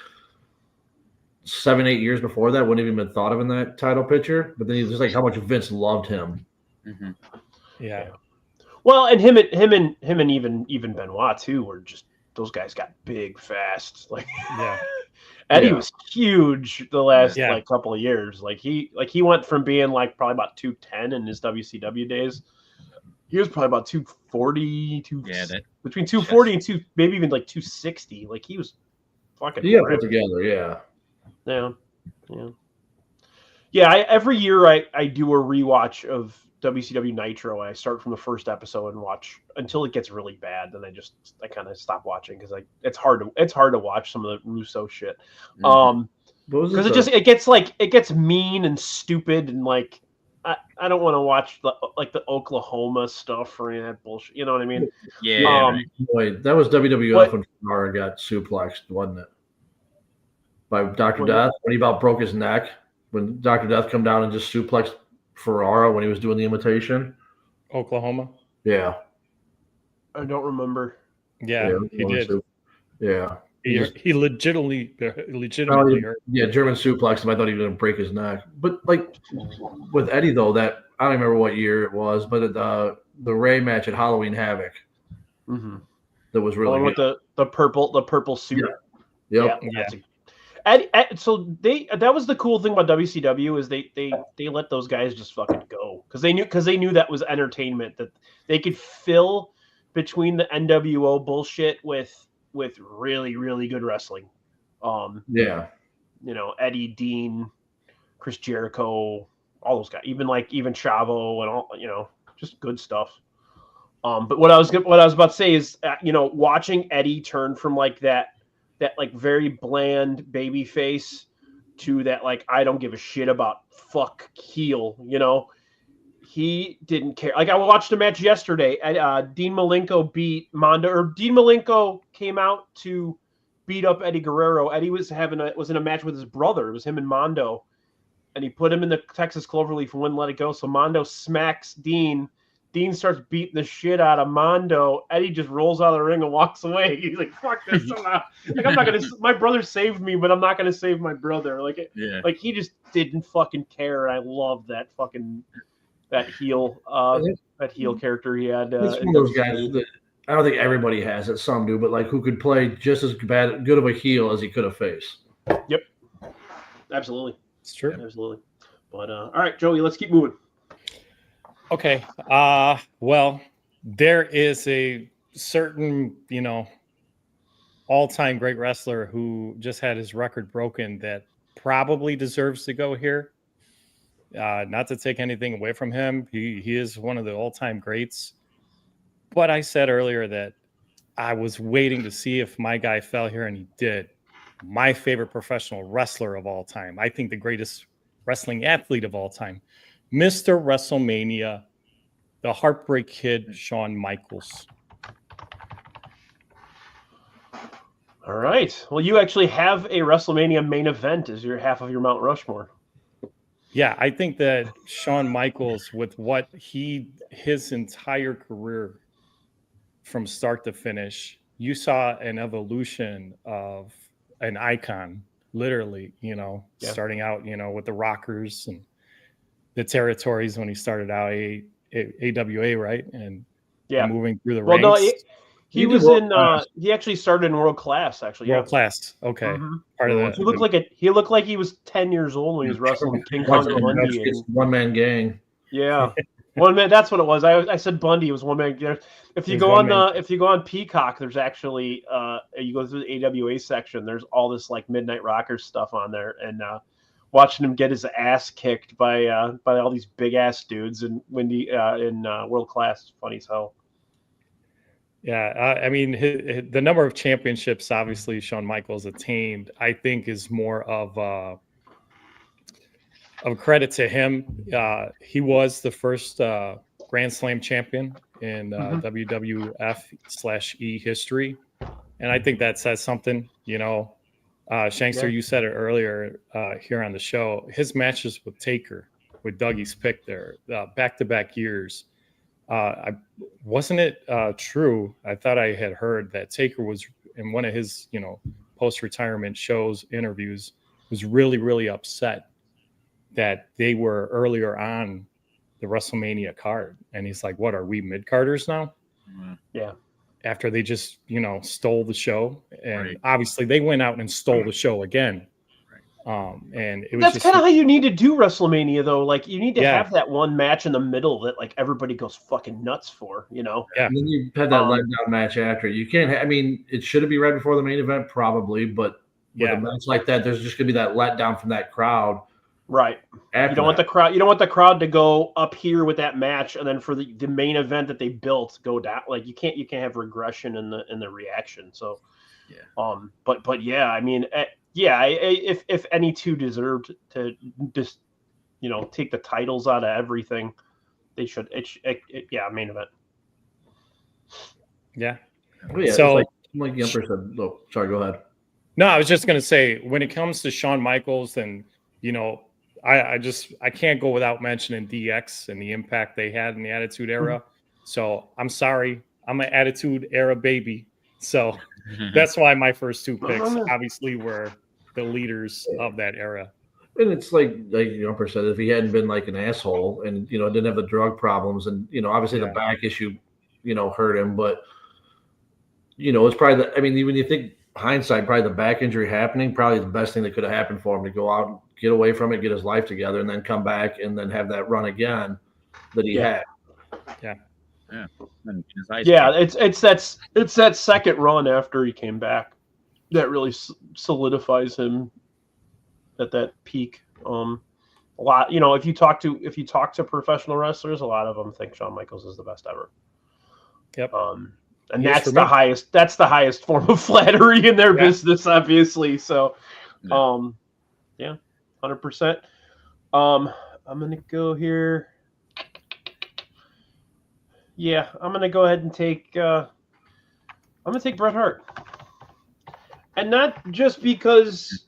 7, 8 years before that wouldn't even been thought of in that title picture. But then he was like how much Vince loved him. Mm-hmm. Yeah. Well, and him and even Benoit too were just those guys got big fast. Like Eddie was huge the last like couple of years. Like he went from being like probably about 210 in his WCW days. He was probably about 240, between 240 and maybe even like 260. Like he was fucking put together, every year I do a rewatch of WCW Nitro. I start from the first episode and watch until it gets really bad. Then I kind of stop watching because it's hard to watch some of the Russo shit. Because it gets mean and stupid and like I don't want to watch the Oklahoma stuff or any of that bullshit. You know what I mean? Yeah. Wait, that was WWF when Ferrara got suplexed, wasn't it? By Dr. Death when he about broke his neck. When Dr. Death come down and just suplexed Ferrara when he was doing the imitation. Oklahoma. Yeah. I don't remember. Yeah, he did. Yeah. He legitimately hurt. Yeah, German suplex him. I thought he was going to break his neck. But like with Eddie though, that I don't remember what year it was, but the Ray match at Halloween Havoc. Mm-hmm. That was really good. With the purple suit. Yeah. So that was the cool thing about WCW is they let those guys just fucking go because they knew that was entertainment, that they could fill between the NWO bullshit with really, really good wrestling. Eddie, Dean, Chris Jericho, all those guys, even Chavo and all, just good stuff. But what I was about to say is, watching Eddie turn from like that like very bland baby face to that like I don't give a shit about fuck heel, he didn't care. Like I watched a match yesterday. Dean Malenko beat Mondo, or Dean Malenko came out to beat up Eddie Guerrero. Eddie was in a match with his brother. It was him and Mondo, and he put him in the Texas Cloverleaf and wouldn't let it go. So Mondo smacks Dean. Dean starts beating the shit out of Mondo. Eddie just rolls out of the ring and walks away. He's like, "Fuck this! I'm not gonna. My brother saved me, but I'm not gonna save my brother." Like he just didn't fucking care. I love that fucking heel character he had. It's one of those guys that I don't think everybody has it. Some do, but like who could play just as good of a heel as he could have faced. Yep, absolutely, It's true. absolutely. But all right, Joey, let's keep moving. Okay. Well, there is a certain, all-time great wrestler who just had his record broken that probably deserves to go here. Not to take anything away from him. He is one of the all-time greats. But I said earlier that I was waiting to see if my guy fell here, and he did. My favorite professional wrestler of all time. I think the greatest wrestling athlete of all time. Mr. WrestleMania, the Heartbreak Kid, Shawn Michaels. All right. Well, you actually have a WrestleMania main event as your half of your Mount Rushmore. Yeah, I think that Shawn Michaels, with what his entire career from start to finish, you saw an evolution of an icon, literally, starting out, with the Rockers and the Territories when he started out AWA, right? And moving through the ranks. No, he was in. He actually started in World Class. Actually, World Class. Okay, mm-hmm. Part of that. He looked like he was 10 years old when he was wrestling King Kong and Bundy. One man gang. Yeah, one man. That's what it was. I said Bundy. It was one man. If you go on Peacock, there's actually you go through the AWA section. There's all this like Midnight Rockers stuff on there, and watching him get his ass kicked by all these big ass dudes in World Class is funny as hell. Yeah, I mean, the number of championships obviously Shawn Michaels attained, I think, is more of credit to him. He was the first Grand Slam champion in WWF/E history, and I think that says something. Shankster, you said it earlier here on the show. His matches with Taker, with Dougie's pick there, back-to-back years. Wasn't it true? I thought I had heard that Taker was in one of his, post-retirement interviews, was really, really upset that they were earlier on the WrestleMania card. And he's like, what, are we mid-carders now? Yeah. After they just, stole the show. And obviously they went out and stole the show again. And it was that's kind of how you need to do WrestleMania, though. Like, you need to have that one match in the middle that like everybody goes fucking nuts for, Yeah. And then you had that letdown match after. You can't. It should be right before the main event, probably, but with a match like that, there's just gonna be that letdown from that crowd. Right. You don't want the crowd. You don't want the crowd to go up here with that match, and then for the main event that they built go down. Like you can't have regression in the reaction. So, but yeah, I mean. If any two deserved to just, take the titles out of everything, they should. Main event. Yeah. So, like the Emperor said, sorry, go ahead. No, I was just going to say, when it comes to Shawn Michaels, then, I can't go without mentioning DX and the impact they had in the Attitude Era. So I'm sorry, I'm an Attitude Era baby. So that's why my first two picks obviously were the leaders of that era. And it's like the Emperor said, if he hadn't been like an asshole and, didn't have the drug problems and, obviously the back issue, hurt him. But, it's probably when you think hindsight, probably the back injury happening, probably the best thing that could have happened for him to go out, get away from it, get his life together, and then come back and then have that run again that he had. Yeah. Yeah. It's that second run after he came back that really solidifies him at that peak. A lot, if you talk to professional wrestlers, a lot of them think Shawn Michaels is the best ever. Yep. And that's the highest. That's the highest form of flattery in their business, obviously. So, 100%. I'm gonna go here. Yeah, I'm gonna go ahead and take. I'm gonna take Bret Hart, and not just because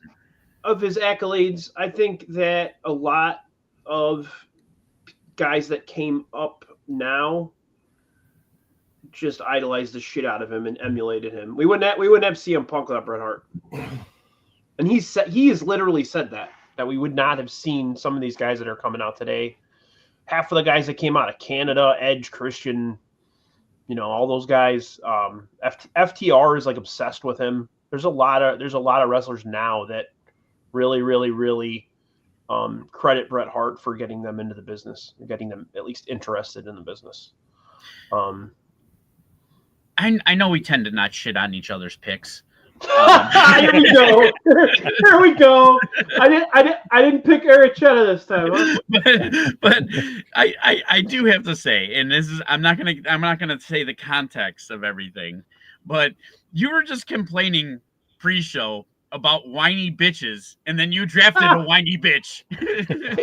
of his accolades, I think that a lot of guys that came up now just idolized the shit out of him and emulated him. We wouldn't have CM Punk without Bret Hart. And he has literally said that we would not have seen some of these guys that are coming out today. Half of the guys that came out of Canada, Edge, Christian, all those guys. FTR is like obsessed with him. There's a lot of wrestlers now that really, really, really credit Bret Hart for getting them into the business, getting them at least interested in the business. I know we tend to not shit on each other's picks. Here we go. Here we go. I didn't pick Erichetta this time. Huh? But I do have to say, and this is I'm not gonna say the context of everything, but you were just complaining pre-show about whiny bitches, and then you drafted a whiny bitch.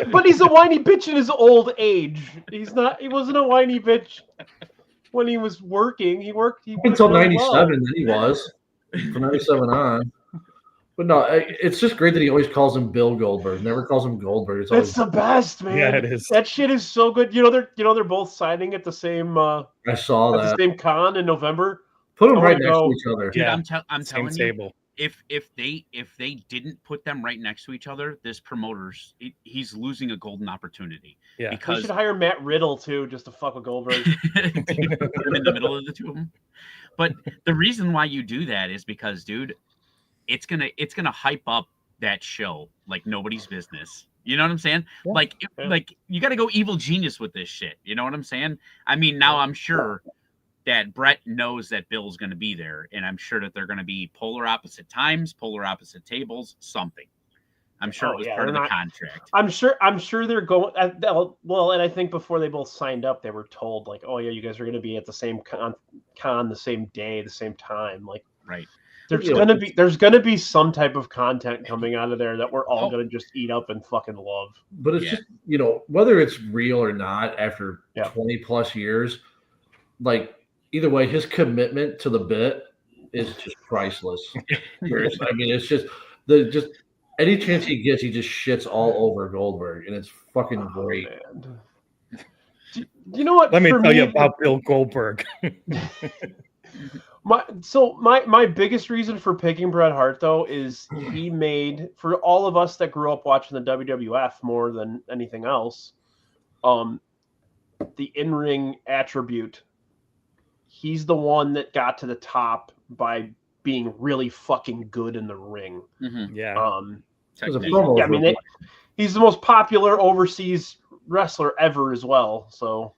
But he's a whiny bitch in his old age. He wasn't a whiny bitch when he was working. He worked until really 97, well. then he was. From 97 on. But no, it's just great that he always calls him Bill Goldberg. Never calls him Goldberg. It's the best, man. Yeah, it is. That shit is so good. They're both signing at the same I saw that. the same con in November. Put them right next to each other. Dude, Yeah. I'm Same telling table. you, if they didn't put them right next to each other, this he's losing a golden opportunity. Yeah. We Because should hire Matt Riddle too, just to fuck with Goldberg. put him in the middle of the two of them. But the reason why you do that is because, dude, it's gonna hype up that show like nobody's business. You know what I'm saying? Yeah. Like you got to go evil genius with this shit. You know what I'm saying? I mean, now I'm sure that Bret knows that Bill's going to be there, and I'm sure that they're going to be polar opposite times, polar opposite tables, something. I'm sure it was part of the contract. I'm sure they're going. Well, and I think before they both signed up, they were told like, "Oh yeah, you guys are going to be at the same con the same day, the same time." Like, Right. There's gonna be some type of content coming out of there that we're all gonna just eat up and fucking love. But it's just whether it's real or not after 20 plus years, like either way, his commitment to the bit is just priceless. I mean, it's just any chance he gets, he just shits all over Goldberg, and it's fucking great. You know what? Let me tell you about Bill Goldberg. My biggest reason for picking Bret Hart though is he made, for all of us that grew up watching the WWF more than anything else, the in-ring attribute. He's the one that got to the top by being really fucking good in the ring. Mm-hmm. Yeah. He's the most popular overseas wrestler ever as well. So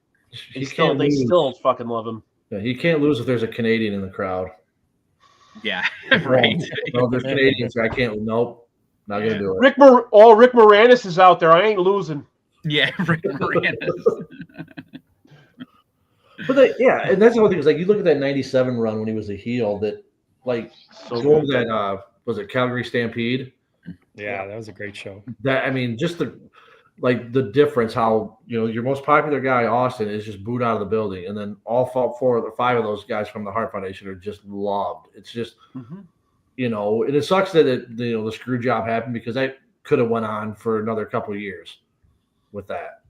they still fucking love him. Yeah, he can't lose if there's a Canadian in the crowd. Yeah, right. No, there's Canadians. I can't. Nope, not gonna do it. Rick Moranis is out there. I ain't losing. Yeah, Rick Moranis. But and that's the other thing is like you look at that '97 run when he was a heel. That like going to that was it Calgary Stampede? Yeah, that was a great show. That I mean, just the difference how your most popular guy Austin is just booed out of the building, and then all 4 or 5 of those guys from the Hart Foundation are just loved. It's just and it sucks that the screw job happened because that could have went on for another couple of years with that.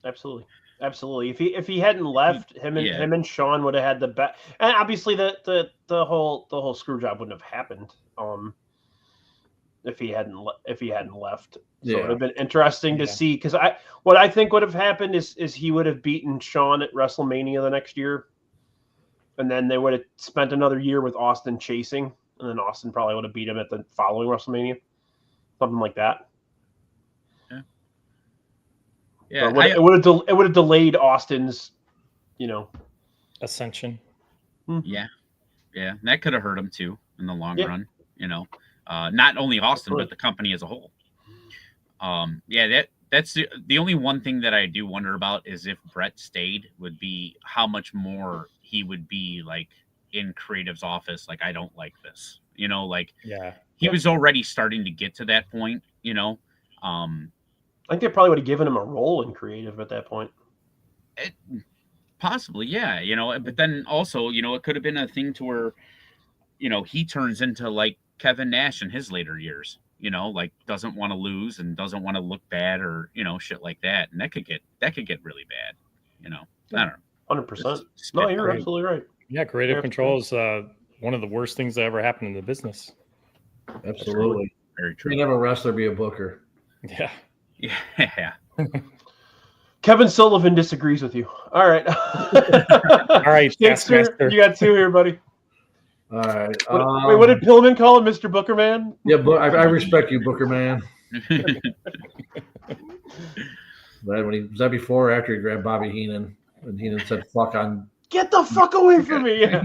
Absolutely. If he hadn't left, him and Sean would have had the best. And obviously the whole screw job wouldn't have happened. If he hadn't left, so it would have been interesting to see. Because what I think would have happened is he would have beaten Sean at WrestleMania the next year, and then they would have spent another year with Austin chasing, and then Austin probably would have beat him at the following WrestleMania, something like that. Yeah, it would have delayed Austin's, ascension. Yeah, that could have hurt him too in the long run. Not only Austin but the company as a whole. That's the only one thing that I do wonder about is if Bret stayed would be how much more he would be like in creative's office. Like, I don't like this, he was already starting to get to that point, I think they probably would have given him a role in creative at that point. Possibly, yeah, but then also, it could have been a thing to where, he turns into like Kevin Nash in his later years, you know, like doesn't want to lose and doesn't want to look bad or, you know, shit like that. And that could get really bad, you know. I don't know. 100%. No, you're absolutely right. Yeah, creative control is one of the worst things that ever happened in the business. Absolutely. Very true. You can have a wrestler be a booker. Yeah. Yeah. Kevin Sullivan disagrees with you. All right. All right, Shankster, you got 2 here, buddy. All right. Wait, what did Pillman call him, Mr. Booker Man? Yeah, but I respect you, Booker Man. But when was that before or after he grabbed Bobby Heenan? And Heenan said, "Fuck on." Get the fuck away from me! Yeah,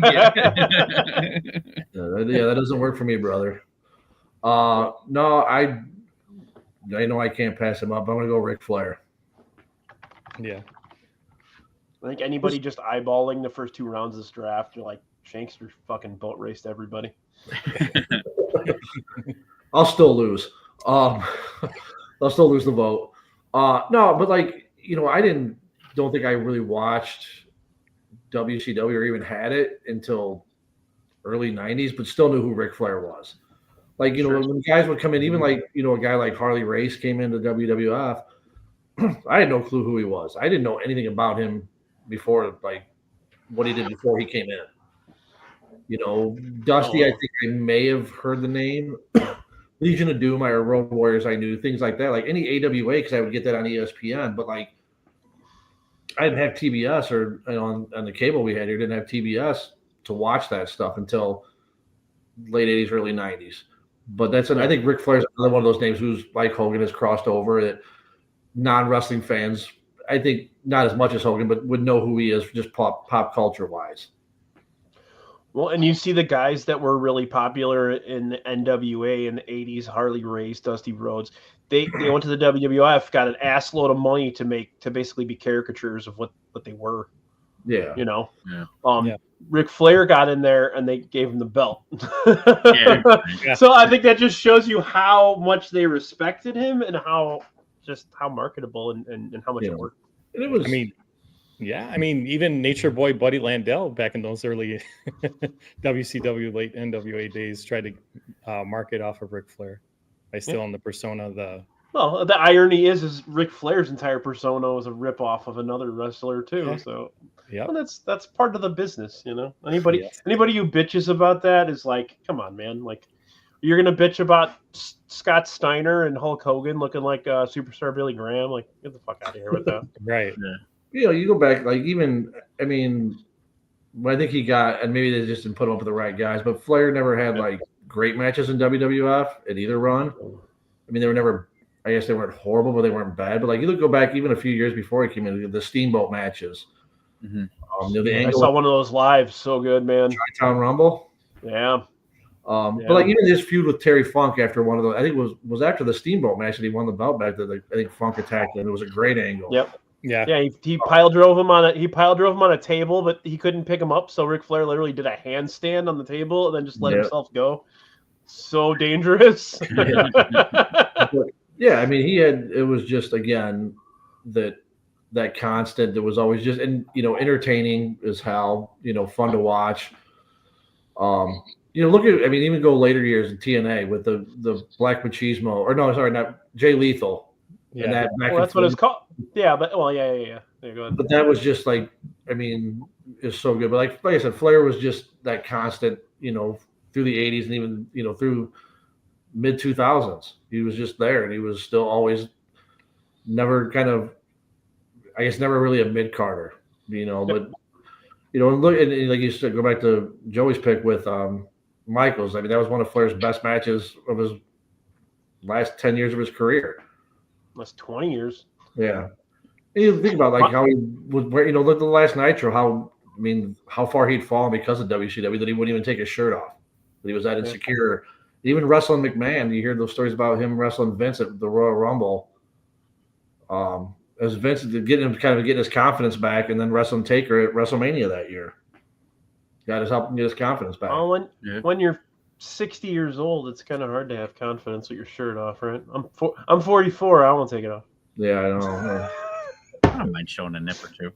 that doesn't work for me, brother. No, I know I can't pass him up. I'm gonna go Ric Flair. Yeah. I think anybody just eyeballing the first 2 rounds of this draft, you're like, Shankster fucking boat raced everybody. I'll still lose. I'll still lose the vote. No, but like, you know, I don't think I really watched WCW or even had it until early 90s, but still knew who Ric Flair was. Like, you know, when guys would come in, even like, you know, a guy like Harley Race came into WWF, I had no clue who he was. I didn't know anything about him before, like what he did before he came in. You know, Dusty, I think I may have heard the name. Legion of Doom, or Road Warriors, I knew, things like that. Like any AWA, because I would get that on ESPN, but like I didn't have TBS or on the cable we had here, didn't have TBS to watch that stuff until late 80s, early 90s. But I think Ric Flair's another one of those names who's like Hogan has crossed over that non-wrestling fans, I think not as much as Hogan, but would know who he is just pop culture wise. Well, and you see the guys that were really popular in the NWA in the 80s, Harley Race, Dusty Rhodes, they went to the WWF, got an ass load of money to basically be caricatures of what they were. Yeah. You know? Yeah. Ric Flair got in there and they gave him the belt. Yeah. So I think that just shows you how much they respected him and how marketable and how much it worked. And it was, I mean, even Nature Boy Buddy Landell back in those early WCW late NWA days tried to market off of Ric Flair by stealing the persona of the. Well, the irony is Ric Flair's entire persona was a ripoff of another wrestler too. Yeah. So yeah, well, that's part of the business, you know. Anybody who bitches about that is like, come on, man. Like, you're gonna bitch about Scott Steiner and Hulk Hogan looking like superstar Billy Graham. Like, get the fuck out of here with that. Right. Yeah. You know, you go back, like even, I mean, I think he got, and maybe they just didn't put him up with the right guys, but Flair never had like great matches in WWF at either run. I mean, they were never, I guess they weren't horrible, but they weren't bad. But like you go back even a few years before he came in, the Steamboat matches. Mm-hmm. You know, the I saw one of those live, so good, man. Tri-Town Rumble. Yeah. But like even his feud with Terry Funk after one of those, I think it was after the Steamboat match that he won the belt back. That I think Funk attacked him. It was a great angle. Yep. Yeah. Yeah. He pile drove him on a table, but he couldn't pick him up. So Ric Flair literally did a handstand on the table and then just let himself go. So dangerous. Yeah, I mean, it was just again that constant that was always just, and you know, entertaining as hell, you know, fun to watch. You know, look at, I mean, even go later years in TNA with the Black Machismo, or no, sorry, not Jay Lethal. Yeah. And that that's what it's called. Yeah, but well, yeah. There you go. But that was just like, I mean, it's so good. But like I said, Flair was just that constant, you know, through the 80s and even, you know, through mid 2000s. He was just there, and he was still always never kind of, I guess, never really a mid-carder, you know. But you know, and look, and like you said, go back to Joey's pick with Michaels. I mean, that was one of Flair's best matches of his last 10 years of his career. That's 20 years. Yeah. And you think about like how he was, you know, look at the last Nitro, how far he'd fallen because of WCW, that he wouldn't even take his shirt off, that he was that insecure. Even wrestling McMahon, you hear those stories about him wrestling Vince at the Royal Rumble. As Vince getting his confidence back, and then wrestling Taker at WrestleMania that year. Got to help him get his confidence back. Oh, when you're 60 years old, it's kind of hard to have confidence with your shirt off, right? I'm 44. I won't take it off. Yeah, I know. I don't mind showing a nip or two.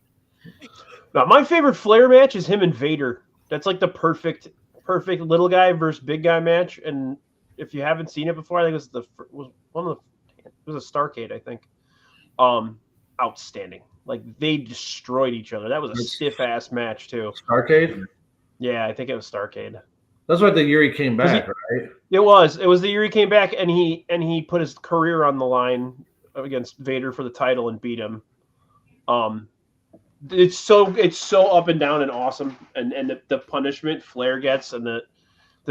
Now, my favorite Flair match is him and Vader. That's like the perfect little guy versus big guy match, and if you haven't seen it before, I think it was a Starrcade, I think. Outstanding. Like they destroyed each other. That was a stiff ass match too. Starrcade? Yeah, I think it was Starrcade. That's right. The year he came back, right? It was the year he came back, and he put his career on the line against Vader for the title and beat him. It's so up and down and awesome, and the punishment Flair gets and the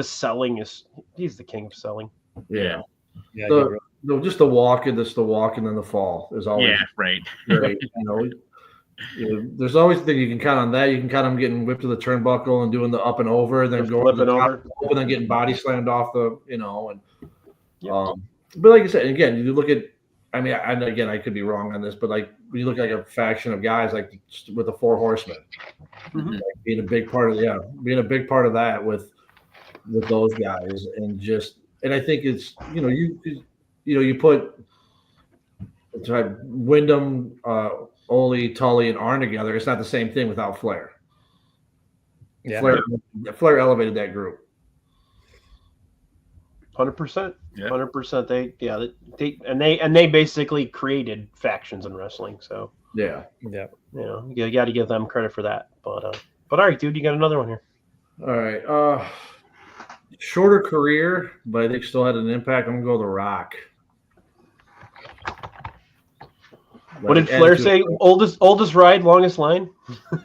selling he's the king of selling. Yeah. Yeah. Just the walk and then the fall is always right. Great. There's always thing you can count on that. You can count on getting whipped to the turnbuckle and doing the up and over, and then going to the top and then getting body slammed off the but like I said, again, you look at. I mean, and again, I could be wrong on this, but like when you look at like a faction of guys like with the Four Horsemen, like being a big part of that with those guys, and I think it's you put Wyndham, Ole, Tully, and Arn together. It's not the same thing without Flair. Yeah. Flair elevated that group. 100%. 100%. They basically created factions in wrestling. So yeah. You got to give them credit for that. But all right, dude, you got another one here. All right. Shorter career, but I think still had an impact. I'm gonna go The Rock. What did Flair say? Oldest ride, longest line.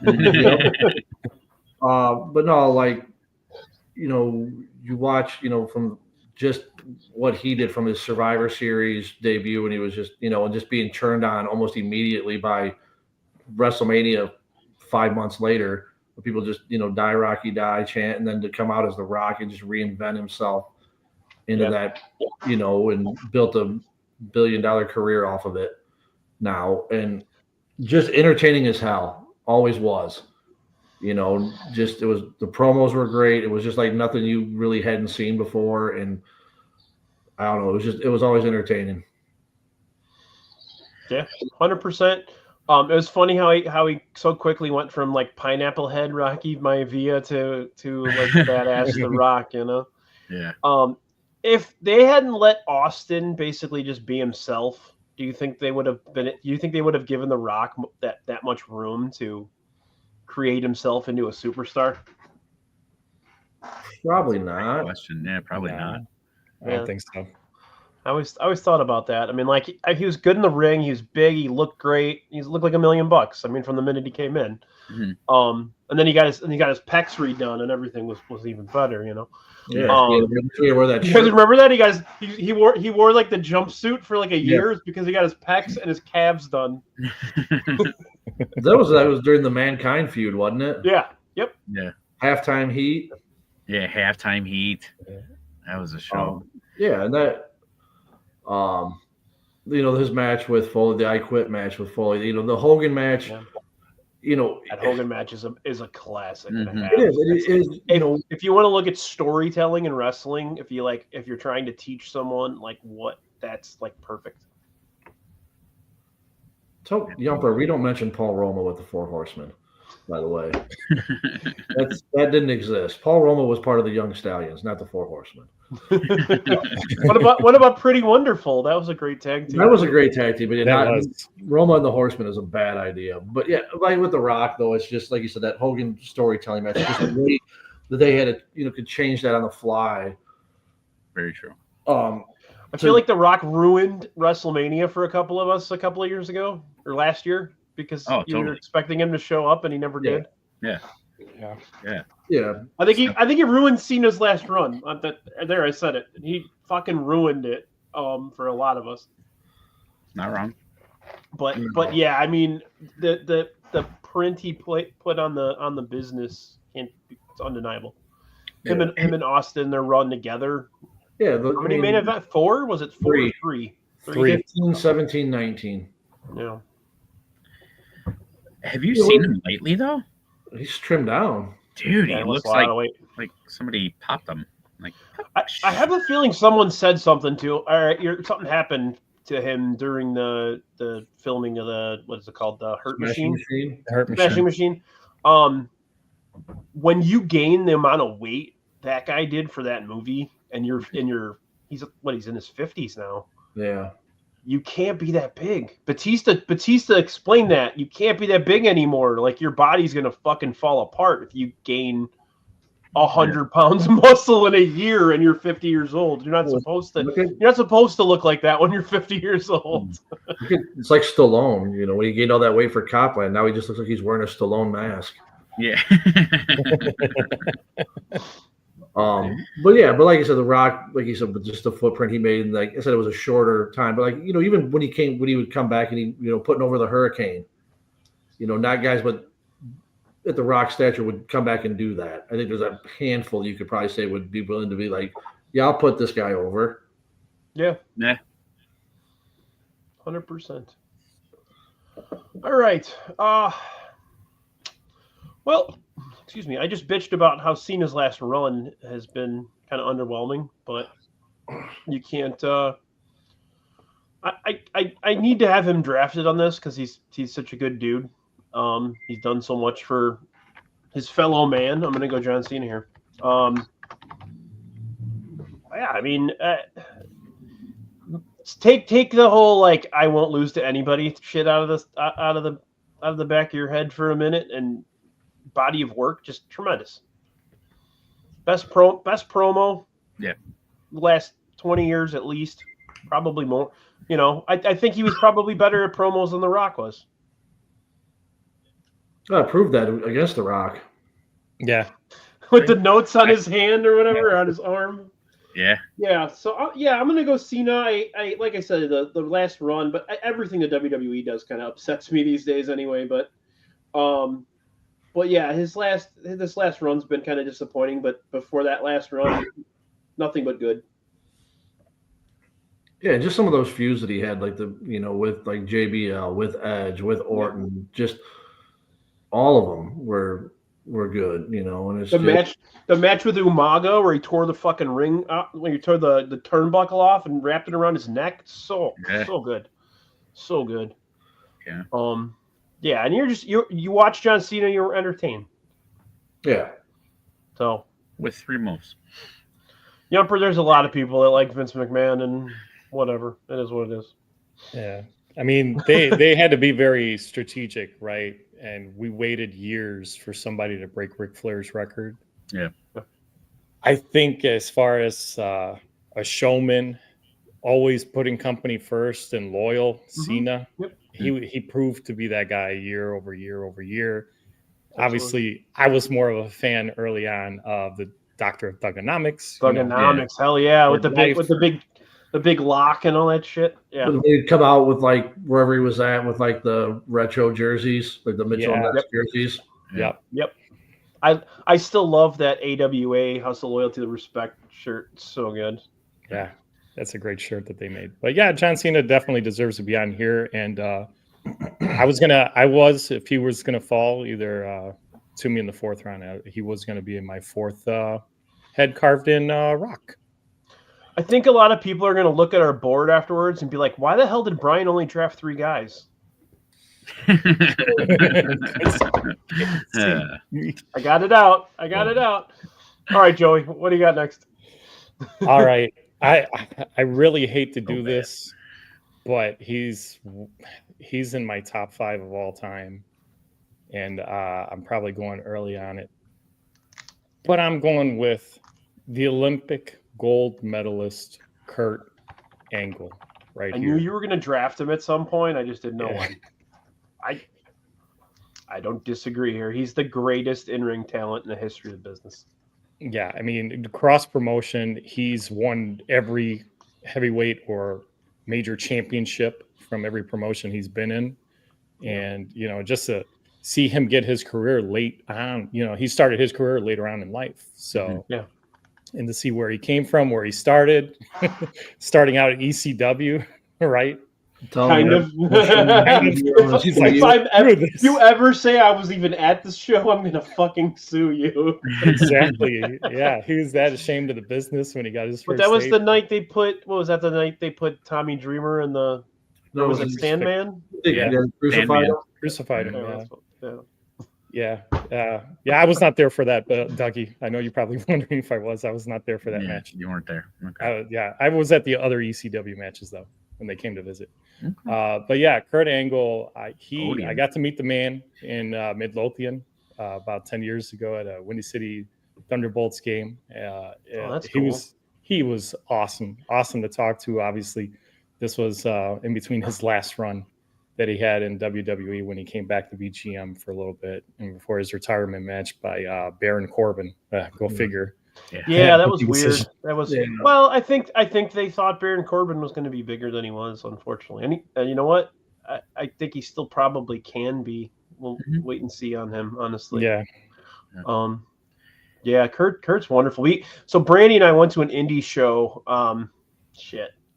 But no, like you watch, from just what he did from his Survivor Series debut when he was just, and just being turned on almost immediately by WrestleMania 5 months later, where people just, die Rocky die chant, and then to come out as The Rock and just reinvent himself into that, and built a $1 billion career off of it now, and just entertaining as hell, always was. It was, the promos were great. It was just like nothing you really hadn't seen before. And I don't know, it was always entertaining. Yeah, 100%. It was funny how he so quickly went from like Pineapple Head Rocky Maivia to like badass The Rock, Yeah. If they hadn't let Austin basically just be himself, do you think they would have given The Rock that much room to create himself into a superstar? Probably not. Question. Yeah, probably not. I don't think so. I always thought about that. I mean, like he was good in the ring. He was big. He looked great. He looked like $1 million. I mean, from the minute he came in. Mm-hmm. And then he got his pecs redone, and everything was even better. Yeah. You guys remember that he wore like the jumpsuit for like a year because he got his pecs and his calves done. That was during the Mankind feud, wasn't it? Yeah. Yep. Yeah. Halftime Heat. Yeah, Halftime Heat. That was a show. And that, his match with Foley, the I Quit match with Foley, the Hogan match. Yeah. That Hogan match is a classic. Mm-hmm. It is. If you want to look at storytelling in wrestling, if you're trying to teach someone that's like perfect. So, Yumper, we don't mention Paul Roma with the Four Horsemen, by the way. That didn't exist. Paul Roma was part of the Young Stallions, not the Four Horsemen. What about Pretty Wonderful? That was a great tag team. That was a great tag team, but Roma and the Horsemen is a bad idea. But yeah, like with The Rock, though, it's just like you said, that Hogan storytelling match, just the way that they had it, could change that on the fly. Very true. I feel like The Rock ruined WrestleMania for a couple of us a couple of years ago or last year because you were expecting him to show up and he never did. Yeah. I think he ruined Cena's last run. There, I said it. He fucking ruined it for a lot of us. Not wrong. But yeah, I mean the print he put on the business, it's undeniable. Him and Austin, their run together. Yeah. How many main event? 4? Was it 4 or 3? 15, 17, 19. Yeah. Have you seen him lately, though? He's trimmed down. Dude, he looks like somebody popped him. Like I have a feeling someone said something something happened to him during the filming of what is it called? The Hurt Machine? The Hurt Smashing Machine. When you gain the amount of weight that guy did for that movie, and you're he's in his 50s now. Yeah. You can't be that big. Batista explained that. You can't be that big anymore. Like, your body's going to fucking fall apart if you gain 100 pounds of muscle in a year and you're 50 years old. You're not supposed to look like that when you're 50 years old. It's like Stallone, you know, when he gained all that weight for Copland, now he just looks like he's wearing a Stallone mask. Yeah. But like I said, The Rock, like you said, with just the footprint he made, and like I said, it was a shorter time. But like, you know, even when he would come back and he, you know, putting over the Hurricane, you know, not guys, but at The Rock stature would come back and do that. I think there's a handful you could probably say would be willing to be like, yeah, I'll put this guy over. Yeah. Nah. 100%. All right. Well, excuse me. I just bitched about how Cena's last run has been kind of underwhelming, but you can't. I need to have him drafted on this because he's such a good dude. He's done so much for his fellow man. I'm gonna go John Cena here. Yeah, I mean, take the whole like I won't lose to anybody shit out of the back of your head for a minute, and body of work just tremendous. Best promo. Yeah. Last 20 years at least, probably more. You know, I think he was probably better at promos than The Rock was. I proved that against The Rock. Yeah. With the notes on his hand or whatever, on his arm. Yeah. Yeah. So, I'm going to go Cena. I like I said, the last run, but everything the WWE does kind of upsets me these days anyway. But yeah, this last run's been kind of disappointing. But before that last run, nothing but good. Yeah, just some of those feuds that he had, like with like JBL, with Edge, with Orton, just all of them were good, you know. And it's the match with Umaga where he tore the fucking ring out, when he tore the turnbuckle off and wrapped it around his neck. So good, so good. Yeah. Yeah, and you watch John Cena, you were entertained. Yeah. So with 3 moves. Yumper, there's a lot of people that like Vince McMahon and whatever. It is what it is. Yeah. I mean, they had to be very strategic, right? And we waited years for somebody to break Ric Flair's record. Yeah. I think as far as a showman, always putting company first and loyal, Cena, he proved to be that guy year over year over year. Absolutely. Obviously, I was more of a fan early on of the Doctor of Thugonomics. Hell yeah, with the big lock and all that shit. Yeah, he'd come out with like wherever he was at with like the retro jerseys, like the Mitchell Ness jerseys. Yep. I still love that AWA House of Loyalty and Respect shirt. It's so good. Yeah, that's a great shirt that they made. But yeah, John Cena definitely deserves to be on here. And if he was gonna fall either to me in the 4th round, he was gonna be in my 4th head carved in rock. I think a lot of people are going to look at our board afterwards and be like, why the hell did Brian only draft 3 guys? I got it out. All right, Joey, what do you got next? All right. I really hate to do this, but he's in my top 5 of all time. And I'm probably going early on it. But I'm going with the Olympic gold medalist Kurt Angle right here. I knew you were going to draft him at some point. I just didn't know when. I don't disagree here. He's the greatest in-ring talent in the history of the business. Yeah, I mean, cross promotion, he's won every heavyweight or major championship from every promotion he's been in. And, you know, just to see him get his career late on, you know, he started his career later on in life. So, yeah. And to see where he came from, where he started, starting out at ECW, right? Kind of. If you ever say I was even at this show, I'm going to fucking sue you. Exactly. Yeah. He was that ashamed of the business when he got his first. But that was the night they put, what was that the night they put Tommy Dreamer in the, was it Sandman? Yeah. Crucified him. Yeah. Yeah. I was not there for that, Dougie. I know you're probably wondering if I was. I was not there for that match. You weren't there. Okay. I was at the other ECW matches though when they came to visit. Okay. But yeah, Kurt Angle, I got to meet the man in Midlothian about 10 years ago at a Windy City Thunderbolts game. That's cool. He was awesome to talk to. Obviously, this was in between his last run that he had in WWE when he came back to BGM for a little bit and before his retirement match by Baron Corbin. Go figure. Yeah, that was weird. That was well. I think they thought Baron Corbin was going to be bigger than he was, unfortunately. And you know what? I think he still probably can be. We'll wait and see on him, honestly. Yeah. Yeah. Kurt's wonderful. So Brandy and I went to an indie show.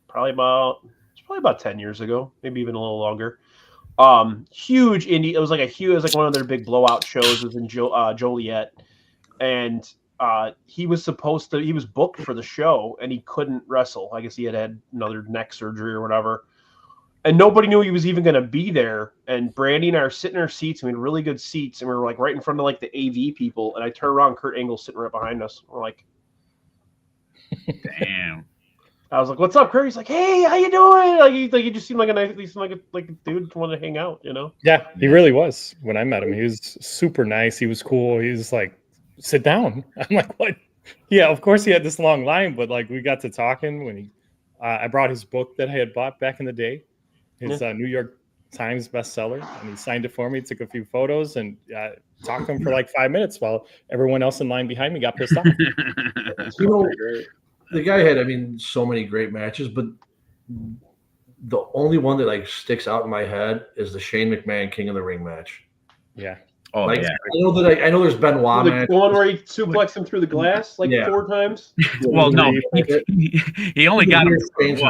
Probably about 10 years ago, maybe even a little longer. Huge indie. It was like one of their big blowout shows. It was in Joliet, and he was booked for the show and he couldn't wrestle. I guess he had another neck surgery or whatever. And nobody knew he was even going to be there. And Brandy and I are sitting in our seats. We had really good seats, and we were like right in front of like the AV people. And I turn around, Kurt Angle sitting right behind us. We're like, damn. I was like, "What's up, Kurt?" He's like, "Hey, how you doing?" He just seemed like a dude who wanted to hang out, you know? Yeah, he really was. When I met him, he was super nice. He was cool. He was like, "Sit down." I'm like, "What?" Yeah, of course he had this long line, but like we got to talking when I brought his book that I had bought back in the day, his New York Times bestseller, and he signed it for me. Took a few photos and talked to him for like 5 minutes while everyone else in line behind me got pissed off. The guy had, so many great matches, but the only one that like sticks out in my head is the Shane McMahon King of the Ring match. Yeah. Oh, yeah. I know there's Benoit match. The one where he suplexed him through the glass 4 times. Well, no, he only got him. Shane's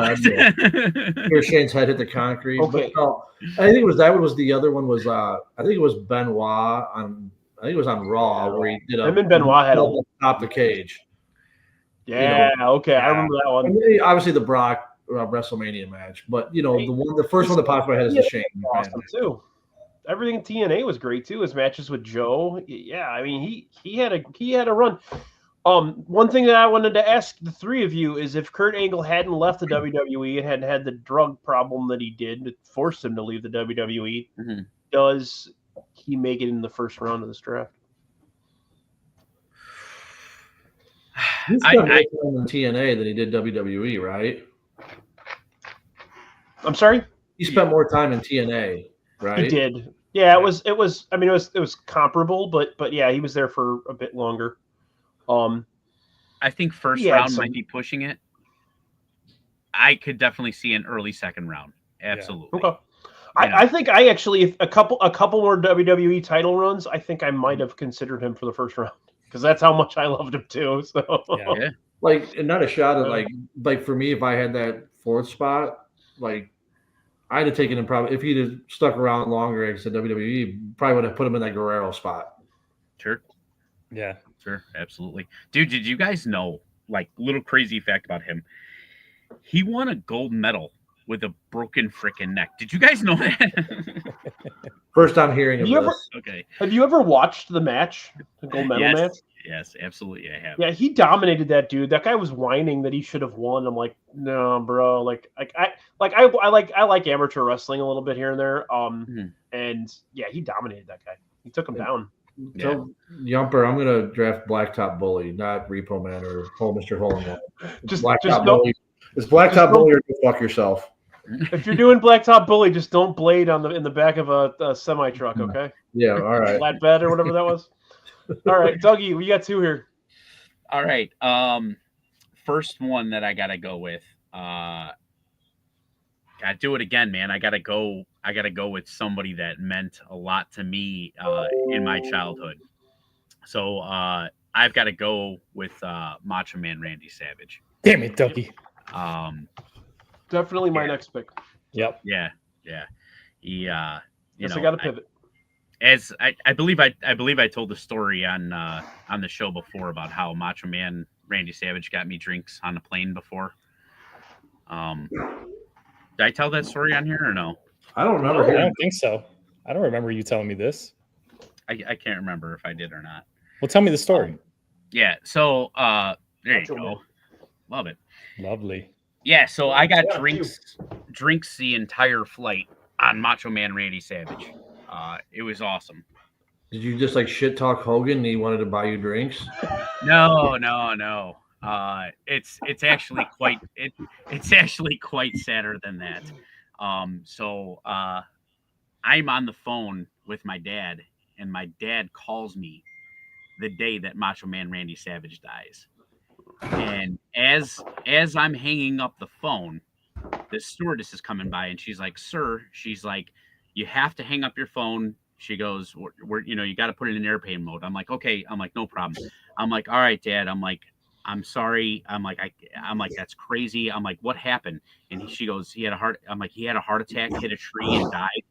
head hit the concrete. Okay. But no, I think it was that one. Was the other one was I think it was Benoit on. I think it was on Raw where he did him and Benoit had a top the cage. Yeah. Okay, I remember that one. Obviously the Brock WrestleMania match, but the first one that popped in my head is the Shane. Awesome too. Everything in TNA was great too. His matches with Joe. Yeah, he had a run. One thing that I wanted to ask the three of you is if Kurt Angle hadn't left the WWE and hadn't had the drug problem that he did that forced him to leave the WWE, does he make it in the first round of this draft? He spent more time in TNA than he did WWE, right? I'm sorry? He spent more time in TNA, right? He did. Yeah, it was comparable, but yeah, he was there for a bit longer. I think first round might be pushing it. I could definitely see an early second round. Absolutely. Yeah. Okay. I think I actually, if a couple more WWE title runs, I think I might have considered him for the first round because that's how much I loved him too. So yeah. Like, not a shot at like for me, if I had that fourth spot, like I'd have taken him probably if he'd have stuck around longer at WWE, probably would have put him in that Guerrero spot. Sure. Yeah. Sure. Absolutely. Dude, did you guys know, like, little crazy fact about him? He won a gold medal with a broken freaking neck. Did you guys know that? First time hearing of this. Okay. Have you ever watched the match, the gold medal match? Yes, absolutely. I have. Yeah, he dominated that dude. That guy was whining that he should have won. I'm like, no, bro. I like amateur wrestling a little bit here and there. And yeah, he dominated that guy. He took him down. So, Yumper, I'm gonna draft Blacktop Bully, not Repo Man or Mr. Hole in One. Blacktop Bully. It's Blacktop Bully or go fuck yourself. If you're doing Blacktop Bully, just don't blade in the back of a semi truck, okay? Yeah, all right. Flatbed or whatever that was. All right, Dougie, we got 2 here. All right. First one that I gotta go with. Gotta do it again, man. I gotta go with somebody that meant a lot to me in my childhood. So I've got to go with Macho Man Randy Savage. Damn it, Dougie. Definitely my next pick. Yep. Yeah. He, I got to pivot. As I believe I told the story on the show before about how Macho Man Randy Savage got me drinks on a plane before. Did I tell that story on here or no? I don't remember. I don't think so. I don't remember you telling me this. I can't remember if I did or not. Well, tell me the story. Yeah. So there you Macho go. Man. Love it. Lovely. Yeah. So I got Yeah, drinks the entire flight on Macho Man Randy Savage. It was awesome. Did you just like shit talk Hogan and he wanted to buy you drinks? No. It's actually it's actually quite sadder than that. So I'm on the phone with my dad, and my dad calls me the day that Macho Man Randy Savage dies. And as I'm hanging up the phone, the stewardess is coming by, and she's like, "Sir," she's like, "you have to hang up your phone." She goes, "We're you got to put it in airplane mode." I'm like, "Okay." I'm like, "No problem." I'm like, "All right, Dad." I'm like, "I'm sorry." I'm like, I'm like, "That's crazy." I'm like, "What happened?" And she goes, "He had a heart." I'm like, "He had a heart attack, hit a tree, and died."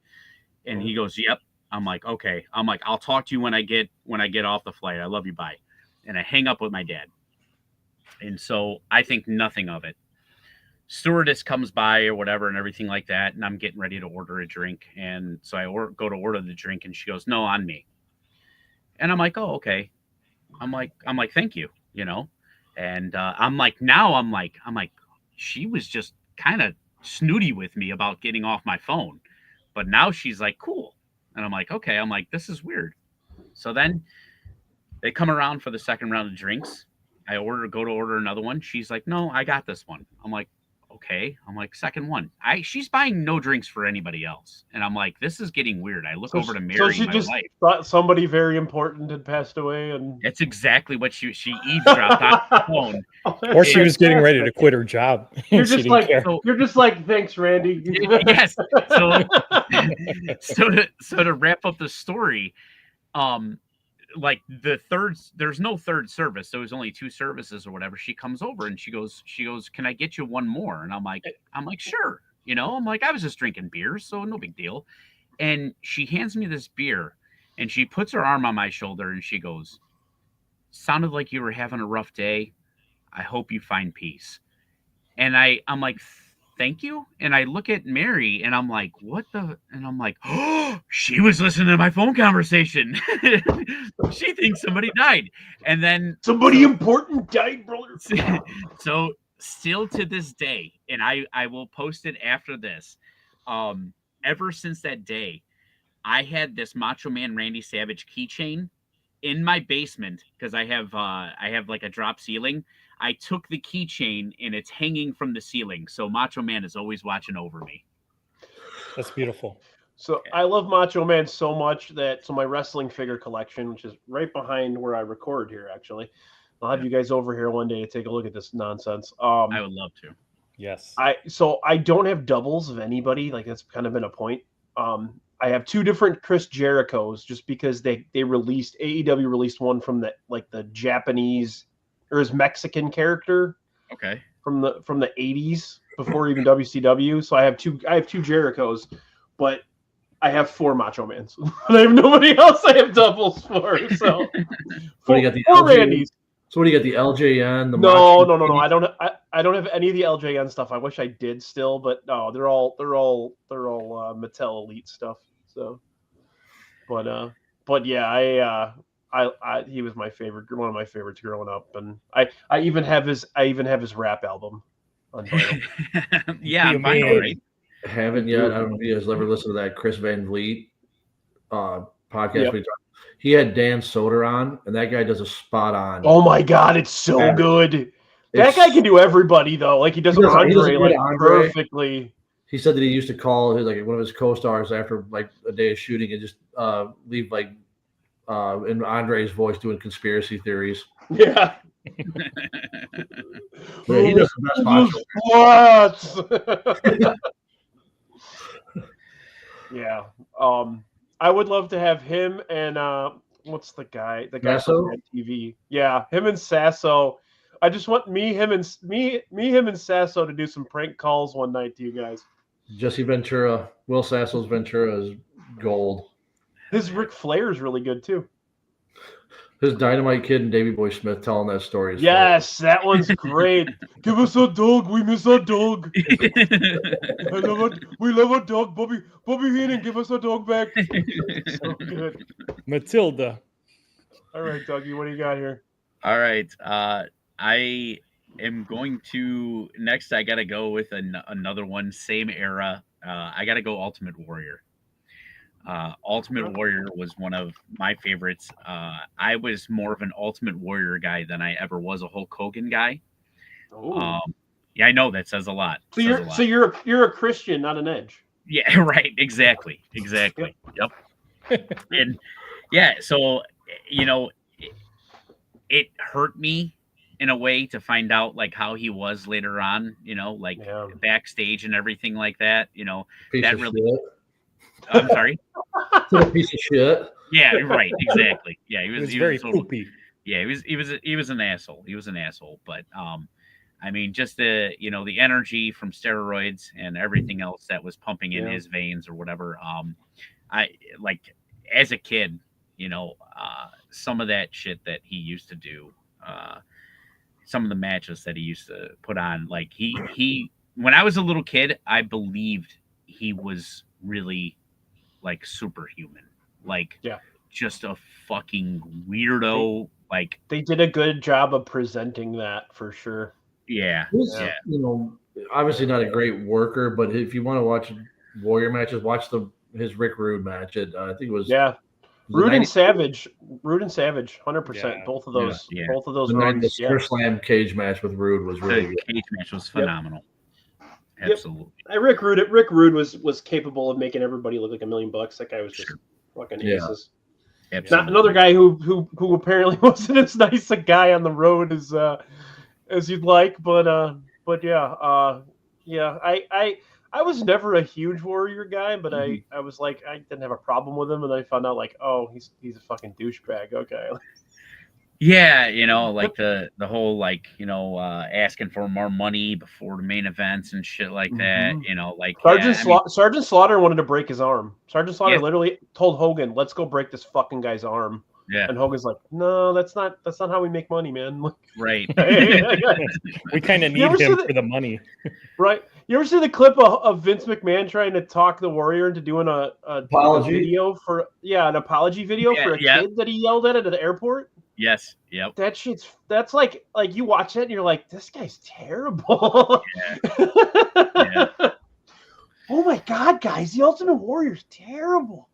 And he goes, "Yep." I'm like, "Okay." I'm like, "I'll talk to you when I get off the flight. I love you. Bye." And I hang up with my dad. And so I think nothing of it. Stewardess comes by or whatever and everything like that, and I'm getting ready to order a drink. And so I go to order the drink, and she goes, "No, on me." And I'm like, "Oh, okay." I'm like, "Thank you," And I'm like, she was just kind of snooty with me about getting off my phone, but now she's like, "Cool." And I'm like, "Okay." I'm like, "This is weird." So then they come around for the second round of drinks. I go to order another one. She's like, "No, I got this one." I'm like, "Okay." I'm like, "Second one." She's buying no drinks for anybody else. And I'm like, this is getting weird. I look over to Mary, So she my just wife. thought somebody very important had passed away, and That's exactly what she eavesdropped on the phone. Or she was getting ready to quit her job. You're She just didn't like, care. you're just like, "Thanks, Randy." Yes. So to wrap up the story, like there's no third service. There was only 2 services or whatever. She comes over and she goes, "Can I get you one more?" And I'm like, "Sure." I'm like, I was just drinking beer, so no big deal. And she hands me this beer, and she puts her arm on my shoulder, and she goes, "Sounded like you were having a rough day. I hope you find peace." And I'm like, "Thank you." And I look at Mary, and I'm like, "What the?" And I'm like, "Oh, she was listening to my phone conversation." She thinks somebody died. And then Somebody important died, brother. so still to this day, and I will post it after this. Ever since that day, I had this Macho Man Randy Savage keychain in my basement because I have like a drop ceiling. I took the keychain and it's hanging from the ceiling, so Macho Man is always watching over me. That's beautiful. So I love Macho Man so much that my wrestling figure collection, which is right behind where I record here, actually, I'll have you guys over here one day to take a look at this nonsense. I would love to. Yes. I don't have doubles of anybody. Like, that's kind of been a point. I have 2 different Chris Jerichos just because AEW released one from the Japanese or his Mexican character. Okay. From the 80s before even WCW. So I have two Jerichos, but I have 4 Macho Mans. I have nobody else I have doubles for. So What do you got, the four LJ? Randys. So what do you got, the LJN? The No. I Macho? don't have any of the LJN stuff. I wish I did still, but no, they're all Mattel Elite stuff. So, but yeah, he was my favorite, one of my favorites growing up, and I even have his rap album on vinyl. Yeah, on vinyl, right? Haven't yet. I don't know if you guys ever listened to that Chris Van Vliet podcast. Yep. He had Dan Soder on, and that guy does a spot on. Oh my god, it's so good. That guy can do everybody though. Like he does Andre like perfectly. He said that he used to call his, like, one of his co-stars after like a day of shooting and just leave like in Andre's voice doing conspiracy theories. Yeah. Yeah, he does the best What? Yeah. I would love to have him and what's the guy? The guy Sasso? from TV. Yeah, him and Sasso. I just want him and Sasso to do some prank calls one night to you guys. Jesse Ventura, Will Sasso's Ventura is gold. His Ric Flair is really good too. His Dynamite Kid and Davey Boy Smith telling that story. Yes, that one's great. Give us a dog. We miss a dog. We love a dog. Bobby Heenan, give us a dog back. So good. Matilda. All right, Dougie, what do you got here? All right. I am going to next. I got to go with another one, same era. I got to go Ultimate Warrior. Ultimate Warrior was one of my favorites. I was more of an Ultimate Warrior guy than I ever was a Hulk Hogan guy. Yeah, I know that says a lot. So you're a Christian, not an Edge. Yeah, right. Exactly. Yep. And yeah, so it hurt me in a way to find out like how he was later on. Backstage and everything like that. That really. Shit. I'm sorry. A piece of shit. Yeah, right. Exactly. Yeah, he was very poopy. Yeah, he was an asshole. He was an asshole. But I mean, just the energy from steroids and everything else that was pumping in his veins or whatever. I like as a kid, some of that shit that he used to do, some of the matches that he used to put on, like he when I was a little kid, I believed he was really like superhuman, like just a fucking weirdo. Like they did a good job of presenting that for sure. Yeah. Obviously not a great worker, but if you want to watch Warrior matches, watch his Rick Rude match. I think it was Rude and Savage, 100%. Both of those, both of those runs. The Stir Slam cage match with Rude was really good. Cage match was phenomenal. Absolutely. Rick Rude was capable of making everybody look like $1 million. That guy was just fucking aces. Absolutely. Not another guy who apparently wasn't as nice a guy on the road as you'd like, but I was never a huge Warrior guy, but I was like, I didn't have a problem with him, and I found out like, oh, he's a fucking douchebag. Okay. Yeah, like the whole asking for more money before the main events and shit like that. Like Sergeant Slaughter wanted to break his arm. Sergeant Slaughter literally told Hogan, "Let's go break this fucking guy's arm." Yeah, and Hogan's like, "No, that's not how we make money, man." Right. We kind of need him for the money. Right. You ever see the clip of Vince McMahon trying to talk the Warrior into doing an apology video for a kid that he yelled at the airport? Yes. Yep. That's like you watch it and you're like, this guy's terrible. Yeah. Oh my God, guys, the Ultimate Warrior's terrible.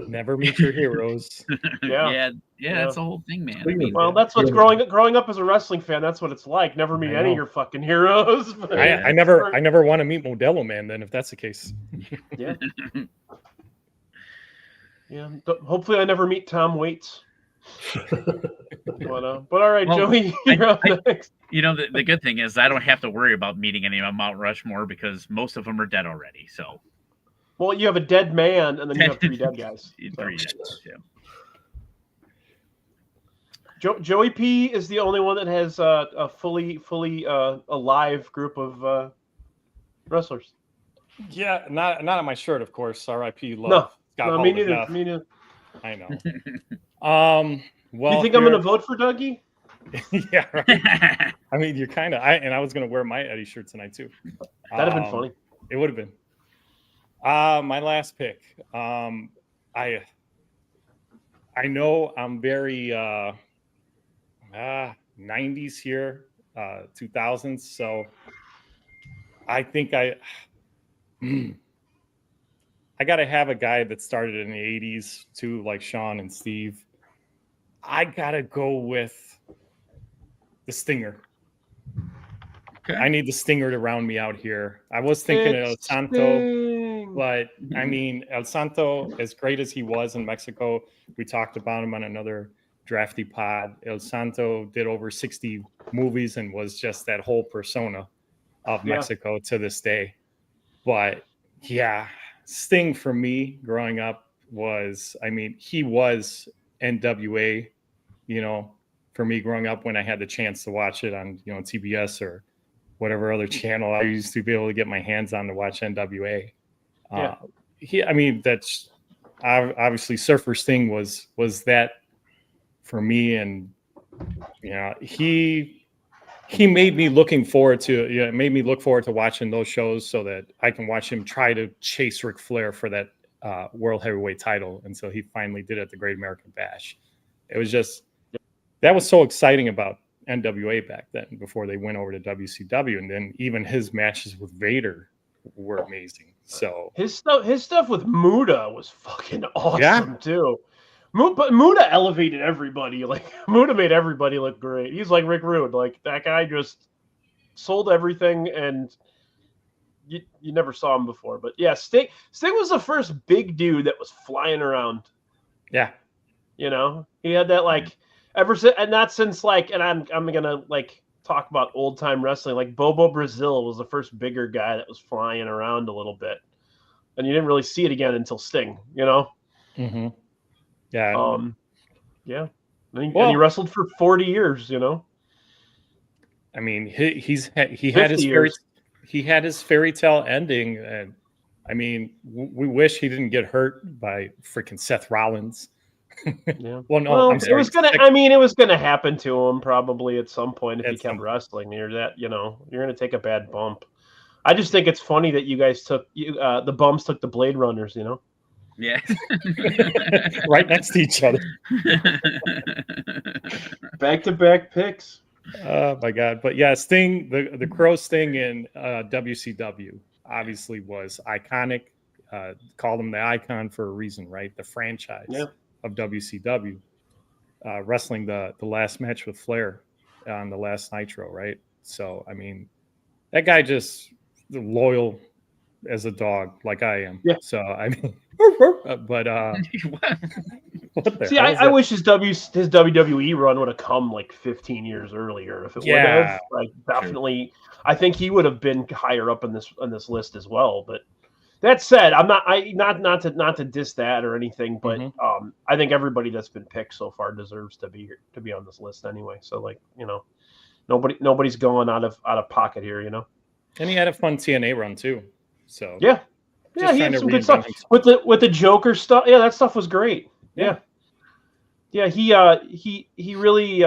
Never meet your heroes. Yeah. That's the whole thing, man. That's what's growing up as a wrestling fan. That's what it's like. Never meet any of your fucking heroes. I never want to meet Modelo Man. Then, if that's the case. Yeah. Yeah. Hopefully, I never meet Tom Waits. But all right, Joey, you're up next. The good thing is I don't have to worry about meeting any of Mount Rushmore because most of them are dead already. So, well, you have a dead man, and then you have 3 dead guys. 3 dead guys, yeah. Joey P is the only one that has a fully alive group of wrestlers. Yeah, not on my shirt, of course. R.I.P. Love. No, me neither. Me neither. I know. Well, you think I'm going to vote for Dougie? Yeah, right. I mean, you're kind of. I was going to wear my Eddie shirt tonight too. That'd have been funny. It would have been. My last pick. I know I'm very 90s here, 2000s. So I think I got to have a guy that started in the 80s too, like Sean and Steve. I got to go with the Stinger. Okay. I need the Stinger to round me out here. I was thinking El Santo, but I mean, El Santo, as great as he was in Mexico, we talked about him on another Drafty Pod. El Santo did over 60 movies and was just that whole persona of Mexico to this day. But yeah, Sting for me growing up was, I mean, he was NWA, for me growing up when I had the chance to watch it on, TBS or whatever other channel I used to be able to get my hands on to watch NWA. That's obviously Surfer Sting was that for me, and he made me looking forward to it made me look forward to watching those shows so that I can watch him try to chase Ric Flair for that world heavyweight title until he finally did it at the Great American Bash. It was just that was so exciting about NWA back then before they went over to WCW, and then even his matches with Vader were amazing. So his stuff with Muda was fucking awesome too. But Muda elevated everybody. Like Muda made everybody look great. He's like Rick Rude. Like that guy just sold everything, and you never saw him before. But yeah, Sting was the first big dude that was flying around. Yeah, he had that like ever since, and not since like, and I'm gonna like talk about old time wrestling. Like Bobo Brazil was the first bigger guy that was flying around a little bit, and you didn't really see it again until Sting. Mm-hmm. Yeah. Yeah. And he wrestled for 40 years, I mean, he had his fairy tale ending, and I mean, we wish he didn't get hurt by freaking Seth Rollins. Yeah. Well, I'm sorry. It was gonna happen to him probably at some point if he kept wrestling. You're gonna take a bad bump. I just think it's funny that you guys took the bums took the Blade Runners, Yeah. Right next to each other. Back-to-back picks. Oh my God. But yeah, Sting, the Crow Sting in WCW obviously was iconic. Called him the icon for a reason, right? The franchise of WCW. Wrestling the last match with Flair on the last Nitro, right? So, I mean, that guy just loyal as a dog, like I am. Yeah. So, I mean, but what the see, hell I wish his WWE run would have come like 15 years earlier. If it would have, like definitely, I think he would have been higher up on this list as well. But that said, I'm not to diss that or anything, but I think everybody that's been picked so far deserves to be on this list anyway. So like nobody's going out of pocket here, And he had a fun TNA run too. So yeah, he had some good stuff with the Joker stuff. Yeah, that stuff was great. Yeah. He really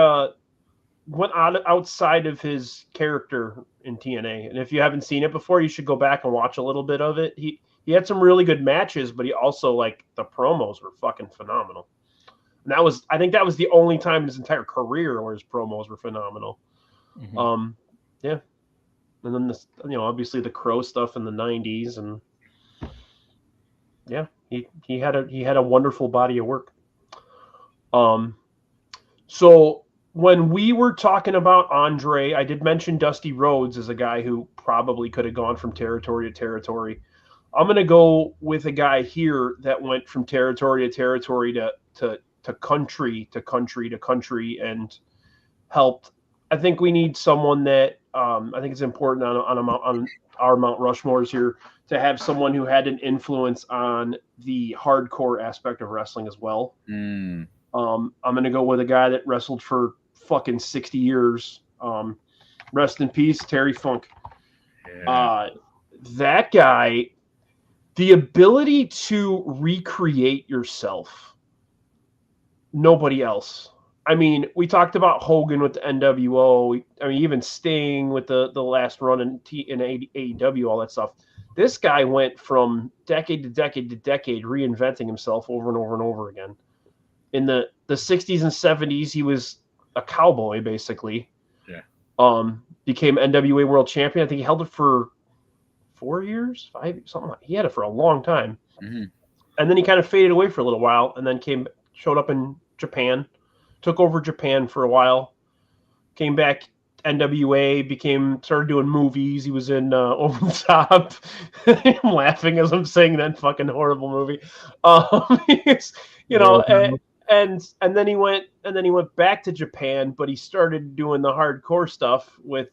went outside of his character in TNA, and if you haven't seen it before, you should go back and watch a little bit of it. He had some really good matches, but he also like the promos were fucking phenomenal. And I think that was the only time in his entire career where his promos were phenomenal. Mm-hmm. Yeah. And then obviously the Crow stuff in the 90s, and yeah, he had a wonderful body of work. So when we were talking about Andre, I did mention Dusty Rhodes as a guy who probably could have gone from territory to territory. I'm going to go with a guy here that went from territory to territory to country to country to country and helped. I think we need someone that I think it's important on our Mount Rushmores here to have someone who had an influence on the hardcore aspect of wrestling as well. I'm going to go with a guy that wrestled for fucking 60 years. Rest in peace, Terry Funk. Yeah. That guy, the ability to recreate yourself, nobody else. I mean, we talked about Hogan with the NWO. I mean, even Sting with the last run in AEW, all that stuff. This guy went from decade to decade to decade, reinventing himself over and over and over again. In the 60s and 70s, he was a cowboy, basically. Yeah. Became NWA World Champion. I think he held it for 4 years, 5, something like that. He had it for a long time. Mm-hmm. And then he kind of faded away for a little while, and then showed up in Japan. Took over Japan for a while, came back NWA, started doing movies. He was in Over the Top. I'm laughing as I'm saying that fucking horrible movie. And then he went back to Japan, but he started doing the hardcore stuff with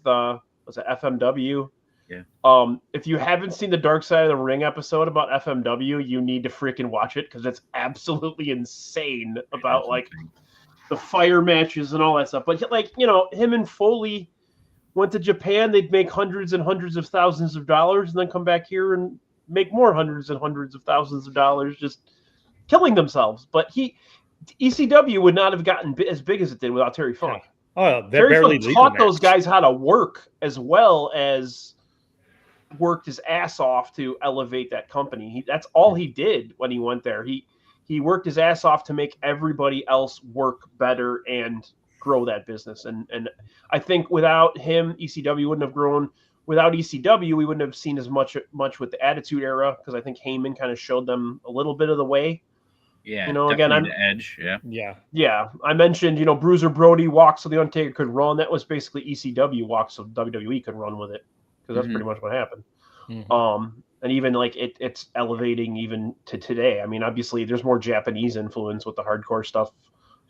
was it FMW? Yeah. If you haven't seen the Dark Side of the Ring episode about FMW, you need to freaking watch it because it's absolutely insane about like the fire matches and all that stuff. But like, him and Foley went to Japan, they'd make hundreds and hundreds of thousands of dollars and then come back here and make more hundreds and hundreds of thousands of dollars just killing themselves. But ECW would not have gotten as big as it did without Terry Funk. Oh, they're Terry barely Funk taught legal those guys how to work as well as worked his ass off to elevate that company. That's all he did when he went there. He worked his ass off to make everybody else work better and grow that business. And I think without him, ECW wouldn't have grown. Without ECW, we wouldn't have seen as much with the Attitude Era, because I think Heyman kind of showed them a little bit of the way. Yeah, you know, again, I'm the edge. Yeah. I mentioned, Bruiser Brody walked so the Undertaker could run. That was basically ECW walked so WWE could run with it, because that's pretty much what happened. And even like it's elevating even to today. I mean, obviously there's more Japanese influence with the hardcore stuff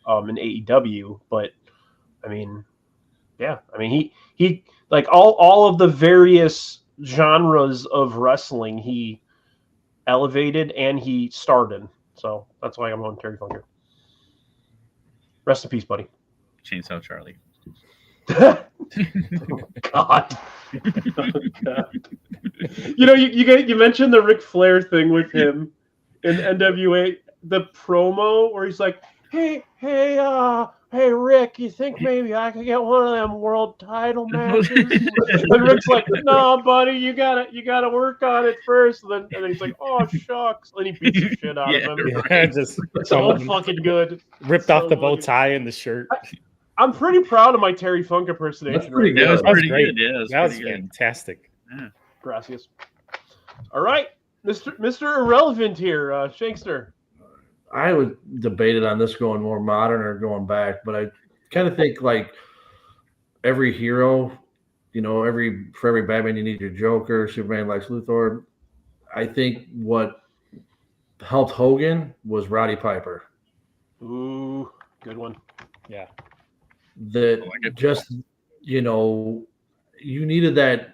in AEW, but I mean, yeah, I mean he like all of the various genres of wrestling he elevated and he started. So that's why I'm on Terry Funk here. Rest in peace, buddy. Chainsaw Charlie. God. God. You mentioned the Ric Flair thing with him in NWA, the promo where he's like, hey, Rick, you think maybe I could get one of them world title matches? And Rick's like, no, buddy, you gotta work on it first. And then he's like, oh shucks, and he beats the shit out of him. Yeah, just so fucking good. Ripped off the bow tie and the shirt. I'm pretty proud of my Terry Funk impersonation. That's pretty good. That was That was pretty great. good. Yeah, That was pretty good. fantastic. Yeah. Gracias. All right, Mr. Irrelevant here, Shankster. I would debate it on this going more modern or going back, but I kind of think like every hero, for every Batman you need your Joker, Superman likes Luthor. I think what helped Hogan was Roddy Piper. Ooh, good one. Yeah. That just, you needed that.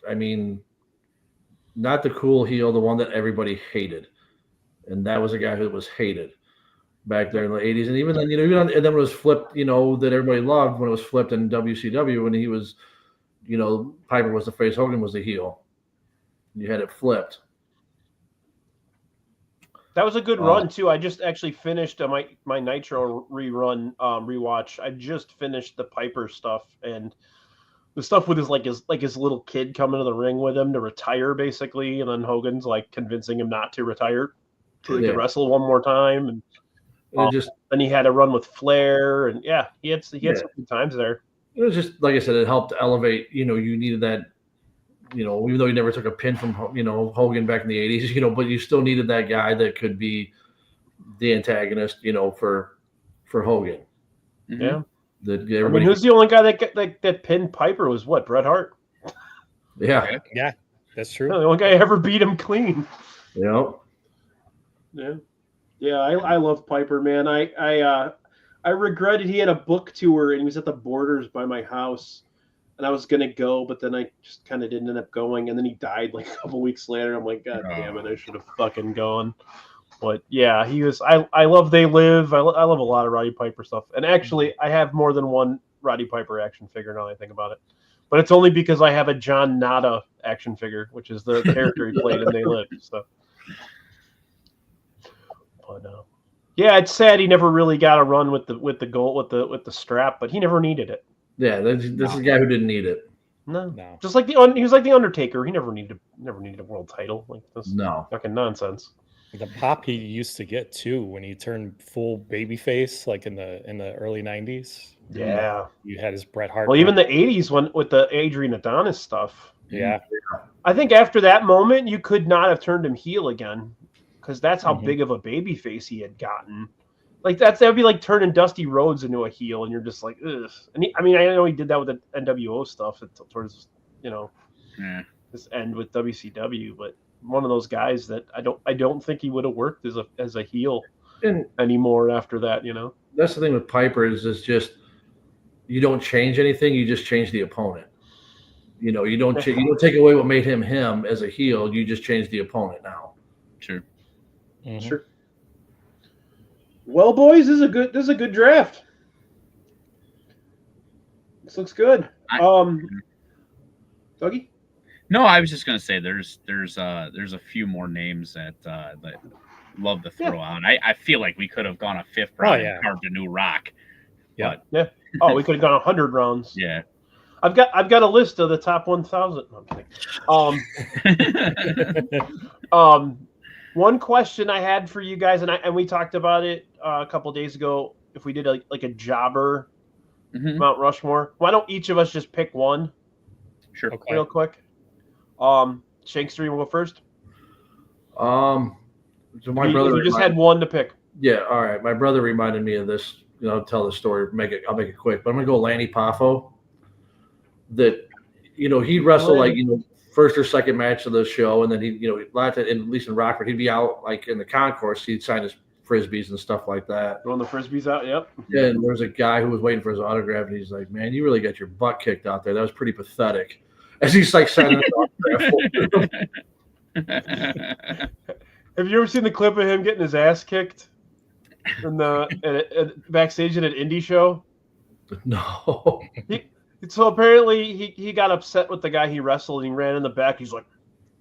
I mean, not the cool heel, the one that everybody hated. And that was a guy who was hated back there in the 80s. And even then, and then when it was flipped, that everybody loved when it was flipped in WCW, when he was, Piper was the face, Hogan was the heel. You had it flipped. That was a good run too. I just actually finished my Nitro rewatch. I just finished the Piper stuff, and the stuff with his little kid coming to the ring with him to retire basically, and then Hogan's like convincing him not to retire so he could wrestle one more time, and then he had a run with Flair, and he had some good times there. It was just like I said, it helped elevate. You needed that. Even though he never took a pin from Hogan back in the 80s, but you still needed that guy that could be the antagonist, for Hogan. Yeah. I mean, who's the only guy that pinned Piper was what? Bret Hart. Yeah. Yeah, that's true. The only guy ever beat him clean. Yep. Yeah. I love Piper, man. I regretted he had a book tour and he was at the Borders by my house, and I was gonna go, but then I just kind of didn't end up going, and then he died like a couple weeks later. I'm like, God damn it, I should have fucking gone. But yeah, he was. I love They Live. I love a lot of Roddy Piper stuff, and actually, I have more than one Roddy Piper action figure now that I think about it. But it's only because I have a John Nada action figure, which is the character he played in They Live. So, but yeah, it's sad he never really got a run with the strap, but he never needed it. Yeah, this is a guy who didn't need it. No. Just like he was like the Undertaker. He never needed a world title. Like that's fucking nonsense. The pop he used to get too when he turned full babyface, like in the early 90s. Yeah, you had his Bret Hart. Well, even the 80s with the Adrian Adonis stuff. Yeah, I think after that moment, you could not have turned him heel again, because that's how big of a babyface he had gotten. Like that'd be like turning Dusty Rhodes into a heel, and you're just like, ugh. And I know he did that with the NWO stuff towards this end with WCW, but one of those guys that I don't think he would have worked as a heel anymore after that. That's the thing with Piper is just you don't change anything, you just change the opponent. You don't take away what made him as a heel. You just change the opponent now. Sure. Mm-hmm. Sure. Well, boys, this is a good draft. This looks good. Dougie? No, I was just gonna say there's a few more names that love the throw out. I feel like we could have gone a 5th round and carved a new Rock. Yeah. But, Oh, we could have gone 100 rounds. Yeah. I've got a list of the top 1,000. No, I'm kidding. One question I had for you guys, and we talked about it a couple of days ago. If we did like a jobber Mount Rushmore, why don't each of us just pick one? Sure. Okay. Real quick. Shankster, you will go first. So my brother. You just had one to pick. Yeah. All right. My brother reminded me of this. I'll tell the story. I'll make it quick. But I'm gonna go Lanny Poffo. That he'd wrestle first or second match of the show, and then at least in Rockford, he'd be out like in the concourse. He'd sign his frisbees and stuff like that. Throwing the frisbees out. Yep. Yeah, and there was a guy who was waiting for his autograph, and he's like, "Man, you really got your butt kicked out there. That was pretty pathetic." As he's like signing his autograph. Have you ever seen the clip of him getting his ass kicked in the backstage at an indie show? No. So apparently he got upset with the guy he wrestled, and he ran in the back. He's like,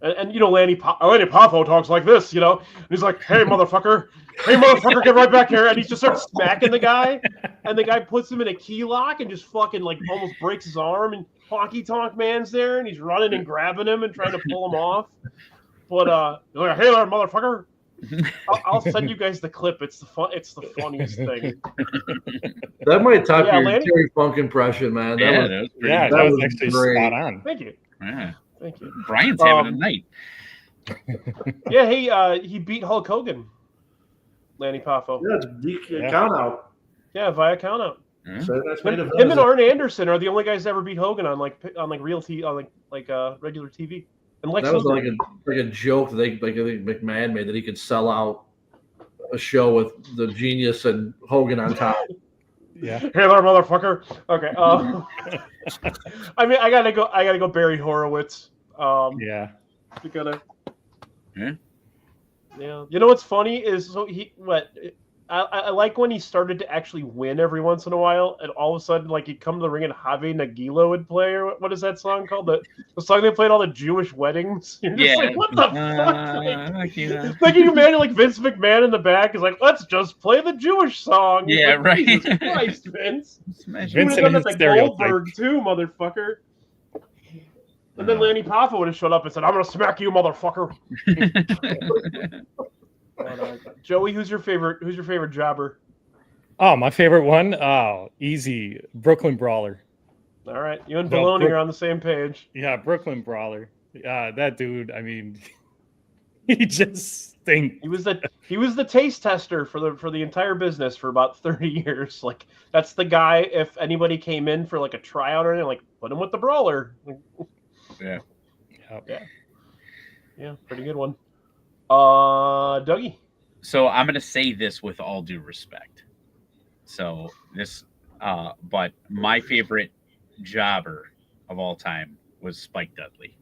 and Lanny Poffo talks like this, and he's like, hey motherfucker, get right back here, and he just starts smacking the guy, and the guy puts him in a key lock and just fucking like almost breaks his arm, and Honky Tonk Man's there, and he's running and grabbing him and trying to pull him off. But he's like, hey there, motherfucker. I'll send you guys the clip. It's the funniest thing. That might top your Lanny? Terry Funk impression, man. That was actually great. spot on. Thank you. Yeah. Thank you. Brian's having a night. Yeah, he beat Hulk Hogan. Lanny Poffo. Yeah, it's DQ count out. Yeah, via count out. Yeah. So that's Him and Arn Anderson are the only guys that ever beat Hogan on real TV, on regular TV. And Lex that was Luger. like a joke that I think McMahon made, that he could sell out a show with the Genius and Hogan on top. Yeah. Hey there, motherfucker. Okay. I mean, I gotta go Barry Horowitz. Yeah. We gotta. Yeah. Yeah. You know what's funny is I like when he started to actually win every once in a while, and all of a sudden, like, he'd come to the ring and Javi Nagila would play, or what is that song called? The song they played all the Jewish weddings. You're just like, what the fuck? Like, you imagine like Vince McMahon in the back is like, let's just play the Jewish song. Yeah, like, right. Jesus Christ, Vince. Vince You would have done and that his to Goldberg too, motherfucker. And then Lanny Poffo would have showed up and said, I'm gonna smack you, motherfucker. Joey, who's your favorite jobber? Oh, my favorite one? Oh, easy. Brooklyn Brawler. All right, you and Baloney are on the same page. Yeah, Brooklyn Brawler. That dude, I mean, he just stinks. He was the taste tester for the entire business for about 30 years. Like, that's the guy, if anybody came in for like a tryout or anything, like, put him with the Brawler. Yeah. Yeah, pretty good one. Dougie. So I'm gonna say this with all due respect. So this, but my favorite jobber of all time was Spike Dudley.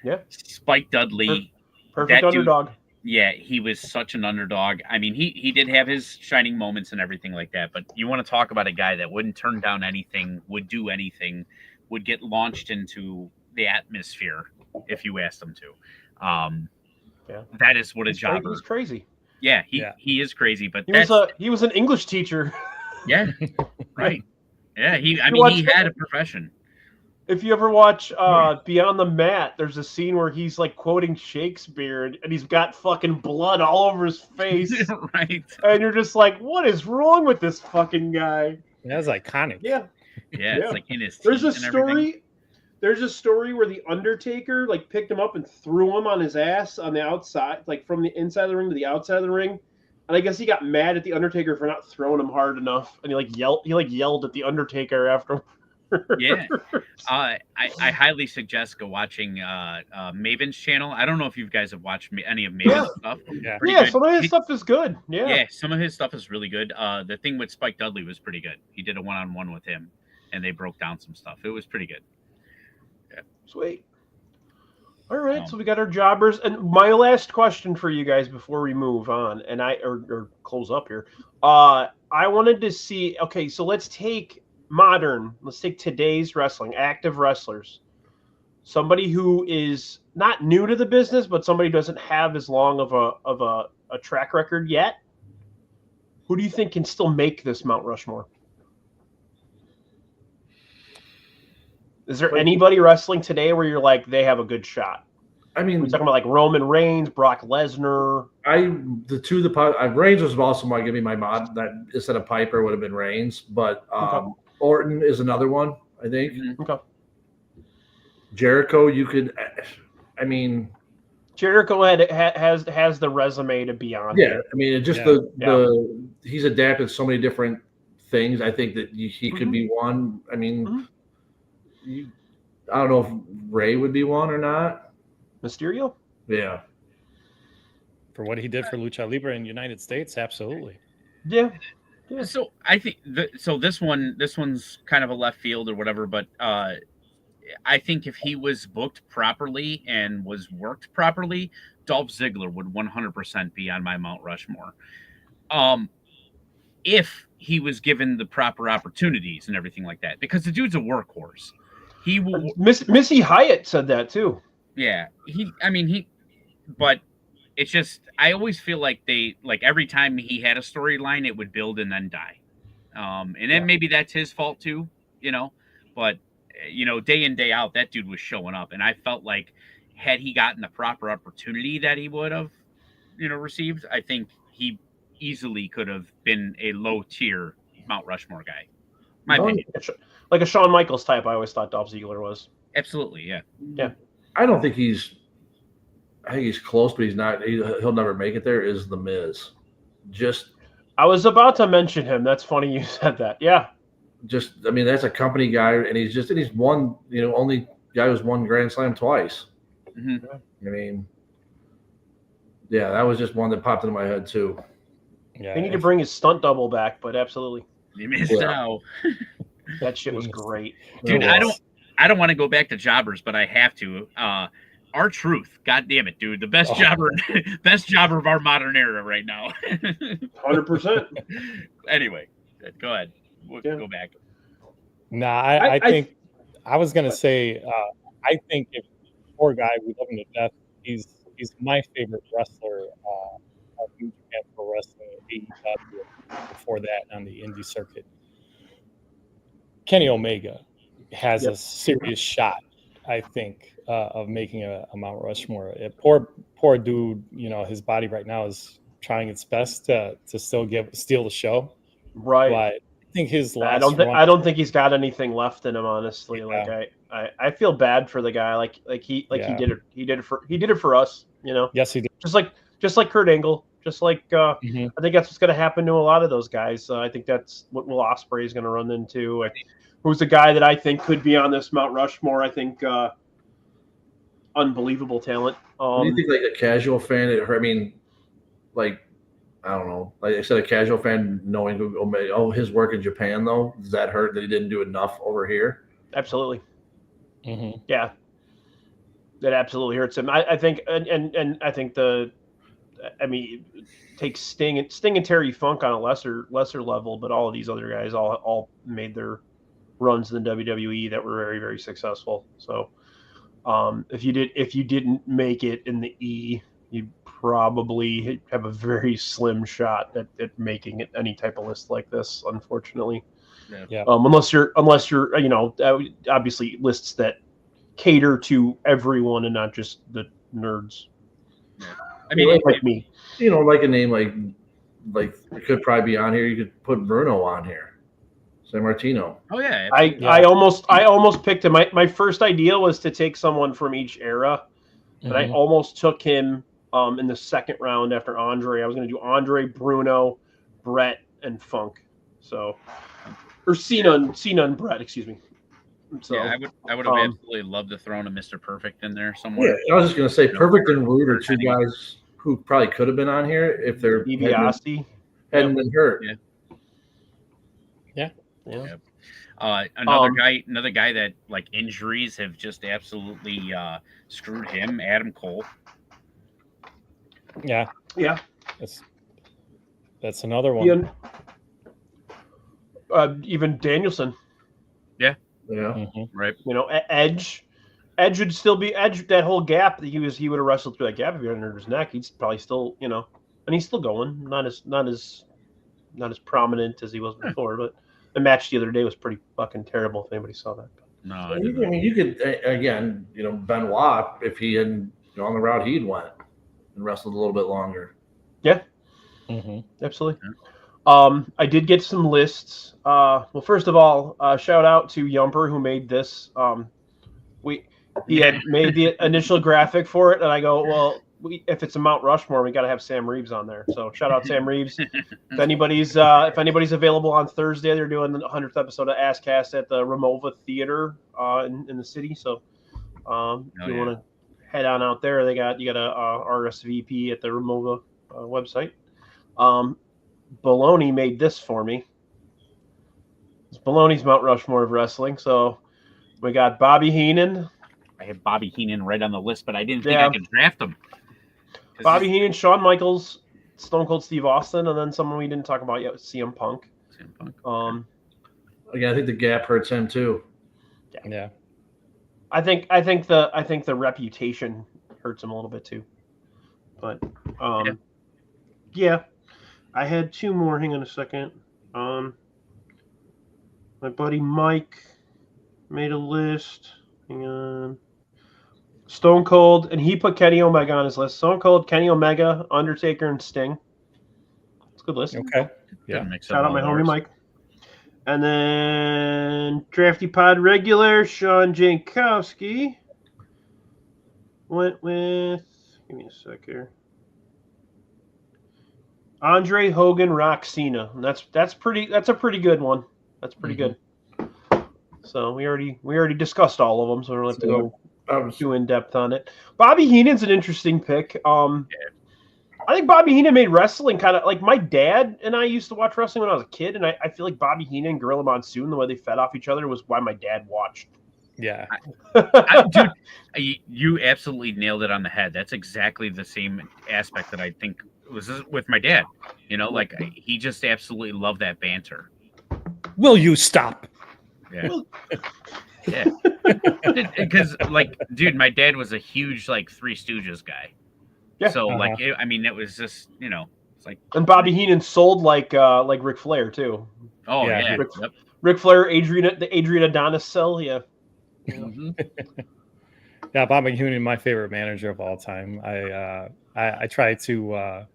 Yeah. Spike Dudley. Perfect underdog. Yeah, he was such an underdog. I mean, he did have his shining moments and everything like that, but you want to talk about a guy that wouldn't turn down anything, would do anything, would get launched into the atmosphere if you asked him to. Yeah. That is what a jobber. He's crazy. Yeah, he is crazy, but he was an English teacher. Yeah, right. Yeah, he had a profession. If you ever watch Beyond the Mat, there's a scene where he's like quoting Shakespeare and he's got fucking blood all over his face. Right. And you're just like, what is wrong with this fucking guy? That's iconic. Yeah. Yeah, it's like in his There's a story. There's a story where the Undertaker like picked him up and threw him on his ass on the outside, like from the inside of the ring to the outside of the ring. And I guess he got mad at the Undertaker for not throwing him hard enough, and he yelled at the Undertaker after. Yeah, I highly suggest go watching Maven's channel. I don't know if you guys have watched any of Maven's stuff. Yeah, some of his stuff is good. Yeah, some of his stuff is really good. The thing with Spike Dudley was pretty good. He did a one-on-one with him, and they broke down some stuff. It was pretty good. Yeah. Sweet. All right, so we got our jobbers, and my last question for you guys before we move on, and or close up here. I wanted to see. Okay, so let's take today's wrestling, active wrestlers. Somebody who is not new to the business, but somebody who doesn't have as long of a track record yet. Who do you think can still make this Mount Rushmore? Is there anybody wrestling today where you're like, they have a good shot? I mean, We're talking about like Roman Reigns, Brock Lesnar. Reigns was also my give me my mod that instead of Piper would have been Reigns, but Orton is another one, I think. Okay. Jericho, you could, I mean, Jericho has the resume to be on. Yeah, I mean, just he's adapted so many different things. I think that he could be one. I mean, I don't know if Ray would be one or not. Mysterio? Yeah. For what he did for Lucha Libre in the United States, absolutely. Yeah. So I think this one's kind of a left field or whatever, but I think if he was booked properly and was worked properly, Dolph Ziggler would 100% be on my Mount Rushmore. If he was given the proper opportunities and everything like that, because the dude's a workhorse. He will. Missy Hyatt said that too. Yeah, but it's just, I always feel like every time he had a storyline, it would build and then die. And then maybe that's his fault too, but day in, day out, that dude was showing up. And I felt like had he gotten the proper opportunity that he would have, received, I think he easily could have been a low tier Mount Rushmore guy. My opinion. Like a Shawn Michaels type, I always thought Dolph Ziggler was. Absolutely, yeah. Yeah. I think he's close, but he's not. He'll never make it there. Is The Miz? I was about to mention him. That's funny you said that. Yeah. That's a company guy, and he's won. Only guy who's won Grand Slam twice. Mm-hmm. I mean, yeah, that was just one that popped into my head too. Yeah, they need to bring his stunt double back, but absolutely. You missed out. That shit was great, dude. I don't want to go back to jobbers, but I have to. R-Truth, God damn it, dude, the best jobber of our modern era right now. 100%. Anyway, go ahead. We'll go back. Nah, I think I was gonna say I think if poor guy, we love him to death. He's my favorite wrestler of New Japan Pro Wrestling, AEW, before that on the indie circuit. Kenny Omega has a serious shot, I think, of making a Mount Rushmore. Poor dude, his body right now is trying its best to still steal the show. Right. But I think his last I don't think he's got anything left in him, honestly. Yeah. Like I feel bad for the guy. He did it for us, Yes, he did. Just like Kurt Angle. Just like I Mm-hmm. think that's what's going to happen to a lot of those guys. I think that's what Will Ospreay is going to run into. Who's the guy that I think could be on this Mount Rushmore? I think unbelievable talent. Do you think like a casual fan? I don't know. Like I said, a casual fan knowing his work in Japan though, does that hurt that he didn't do enough over here? Absolutely. Mm-hmm. Yeah, that absolutely hurts him. I think, and I think take Sting and Terry Funk on a lesser level, but all of these other guys all made their runs in the WWE that were very, very successful. So if you didn't make it in the E, you'd probably have a very slim shot at making it any type of list like this, unfortunately. Yeah. Unless you're obviously lists that cater to everyone and not just the nerds. Yeah. I mean, like me. Like a name like it could probably be on here. You could put Bruno on here. San Martino. Oh yeah. I almost picked him. My first idea was to take someone from each era, but I almost took him in the second round after Andre. I was going to do Andre, Bruno, Brett, and Funk. So, or Cena and Brett, excuse me. So yeah, I would have absolutely loved to throw in a Mr. Perfect in there somewhere. Yeah, I was just going to say Perfect and Rude are two guys who probably could have been on here if they're hadn't been hurt. Yeah. Another guy that like injuries have just absolutely screwed him. Adam Cole. Yeah. That's another one. Even Danielson. Yeah. Mm-hmm. Right. Edge would still be Edge. That whole gap that he would have wrestled through that gap if he had under his neck, he's probably still, and and he's still going. Not as prominent as he was before, but the match the other day was pretty fucking terrible. If anybody saw that. No, I mean, you could again, Benoit, if he had gone the route he'd went and wrestled a little bit longer. Yeah, absolutely. I did get some lists. Well, first of all, shout out to Yumper who made this. He had made the initial graphic for it, and I go, well, if it's a Mount Rushmore, we got to have Sam Reeves on there. So shout out Sam Reeves. If anybody's available on Thursday, they're doing the 100th episode of Asscast at the Ramova Theater in the city. So if you want to head on out there, you got a RSVP at the Ramova website. Baloney made this for me. It's Baloney's Mount Rushmore of wrestling. So we got Bobby Heenan. I have Bobby Heenan right on the list, but I didn't think I could draft him. Bobby Heenan, Shawn Michaels, Stone Cold Steve Austin, and then someone we didn't talk about yet, CM Punk. Again, I think the gap hurts him too. Yeah. I think the reputation hurts him a little bit too. But yeah. I had two more. Hang on a second. My buddy Mike made a list. Hang on. Stone Cold, and he put Kenny Omega on his list. Stone Cold, Kenny Omega, Undertaker, and Sting. It's a good list. Okay. Yeah. Shout out my homie Mike. And then Drafty Pod regular Sean Jankowski went with. Give me a sec here. Andre Hogan, Rock Cena. And that's a pretty good one. That's pretty good. So we already discussed all of them, so we don't have to go too in depth on it. Bobby Heenan's an interesting pick. I think Bobby Heenan made wrestling kind of like my dad and I used to watch wrestling when I was a kid, and I feel like Bobby Heenan and Gorilla Monsoon, the way they fed off each other, was why my dad watched. Yeah. Dude, you absolutely nailed it on the head. That's exactly the same aspect that I think was with my dad. Like he just absolutely loved that banter. Will you stop? Yeah. Yeah. Because dude, my dad was a huge Three Stooges guy. Yeah. So it was just it's like. And Bobby Heenan sold like Ric Flair too. Oh yeah. Ric Flair, the Adrian Adonis cell. Yeah. Yeah, Bobby Heenan, my favorite manager of all time. I try to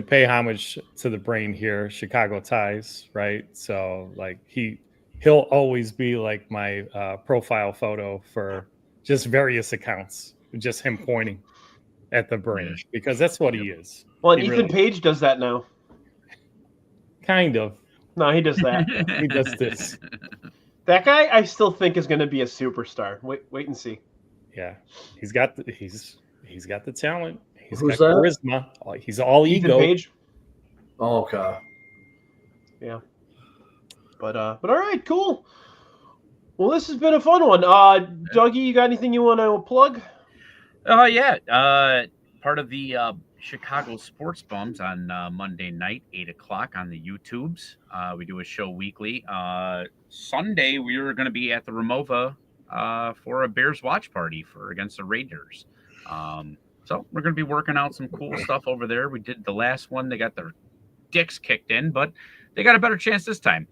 pay homage to the brain here, Chicago ties, right? So he'll always be like my profile photo for just various accounts, just him pointing at the brain because that's what he is. Well, and Ethan Page does that now. Kind of. No, he does that. He does this. That guy, I still think is going to be a superstar. Wait and see. Yeah, he's got the talent. He's got that? charisma. He's all Ethan ego. Page. Oh, okay. Yeah. But all right, cool. Well, this has been a fun one. Dougie, you got anything you want to plug? Yeah. Part of the Chicago Sports Bums on Monday night, 8:00 on the YouTubes. We do a show weekly. Sunday, we were going to be at the Ramova for a Bears watch party against the Raiders. So we're going to be working out some cool stuff over there. We did the last one. They got their dicks kicked in, but they got a better chance this time.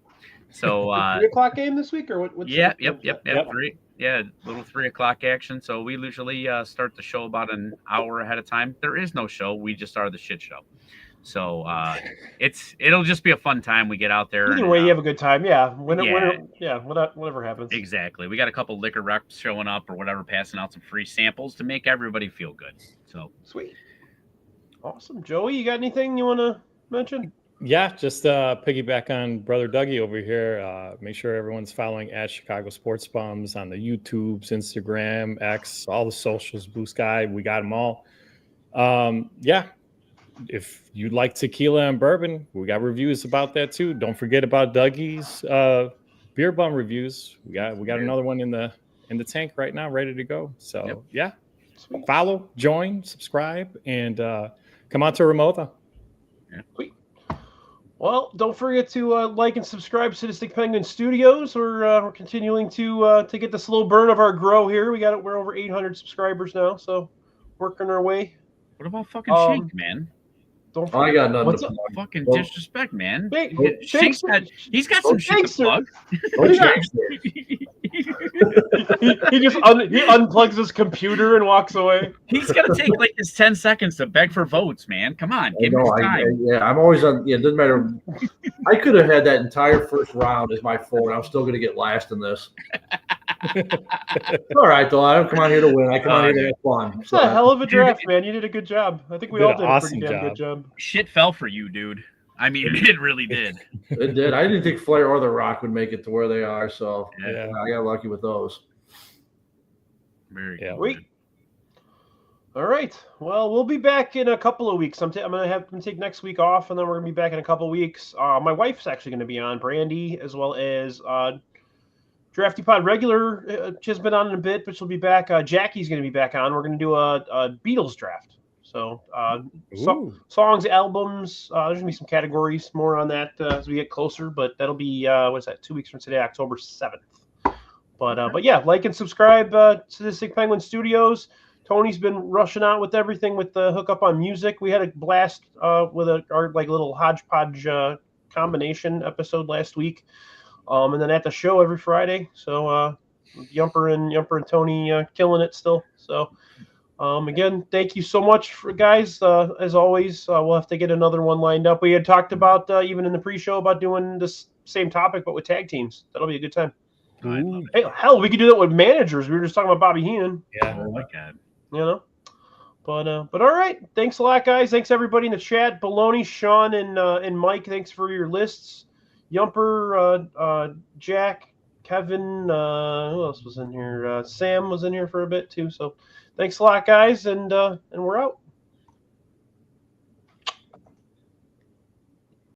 So 3:00 game this week, or what? Yep. Little 3:00 action. So we usually start the show about an hour ahead of time. There is no show. We just are the shit show. So it'll just be a fun time. We get out there. Either way, you have a good time. Yeah. Whatever happens. Exactly. We got a couple liquor reps showing up or whatever, passing out some free samples to make everybody feel good. So sweet. Awesome. Joey, you got anything you want to mention? Yeah, just piggyback on Brother Dougie over here. Make sure everyone's following at Chicago Sports Bums on the YouTubes, Instagram, X, all the socials, Blue Sky. We got them all. Yeah, if you like tequila and bourbon, we got reviews about that too. Don't forget about Dougie's beer bum reviews. We got another one in the tank right now, ready to go. So yeah, follow, join, subscribe, and come on to Ramova. Yeah. Sweet. Well, don't forget to like and subscribe to Sadistic Penguin Studios. We're continuing to get the slow burn of our grow here. We're over 800 subscribers now, so working our way. What about fucking Shank, man? Don't. I got nothing What's to up? plug. Fucking Well, disrespect, man. Hey, He's got some shit to Shankster. plug. oh, Yeah. Shankster. he just he unplugs his computer and walks away. He's gonna take like his 10 seconds to beg for votes, man. Come on, give him his time. I'm always on. Yeah, it doesn't matter. I could have had that entire first round as my 4, and I'm still going to get last in this. It's all right, though. I don't come out here to win. I come out here to have fun. It's a hell of a draft, man. You did a good job. I think we all did a awesome pretty damn good job. Shit fell for you, dude. I mean, it really did. It did. I didn't think Flair or The Rock would make it to where they are, so Yeah. I got lucky with those. Very Yeah. good. Sweet. All right. Well, we'll be back in a couple of weeks. I'm going to have to take next week off, and then we're going to be back in a couple of weeks. My wife's actually going to be on, Brandy, as well as Drafty Pod regular. She's been on in a bit, but she'll be back. Jackie's going to be back on. We're going to do a Beatles draft. So songs, albums. There's going to be some categories, more on that as we get closer, but that'll be, 2 weeks from today, October 7th. But yeah, like and subscribe to Sadistic Penguin Studios. Tony's been rushing out with everything with the hookup on music. We had a blast with our little hodgepodge combination episode last week, and then at the show every Friday. So Yumper and Tony killing it still. So again, thank you so much, guys. As always, we'll have to get another one lined up. We had talked about even in the pre-show about doing this same topic, but with tag teams. That'll be a good time. Hey, hell, we could do that with managers. We were just talking about Bobby Heenan. Yeah. Oh my god. You know, but all right. Thanks a lot, guys. Thanks everybody in the chat. Baloney, Sean, and Mike. Thanks for your lists. Yumper, Jack, Kevin. Who else was in here? Sam was in here for a bit too. So, thanks a lot, guys, and we're out.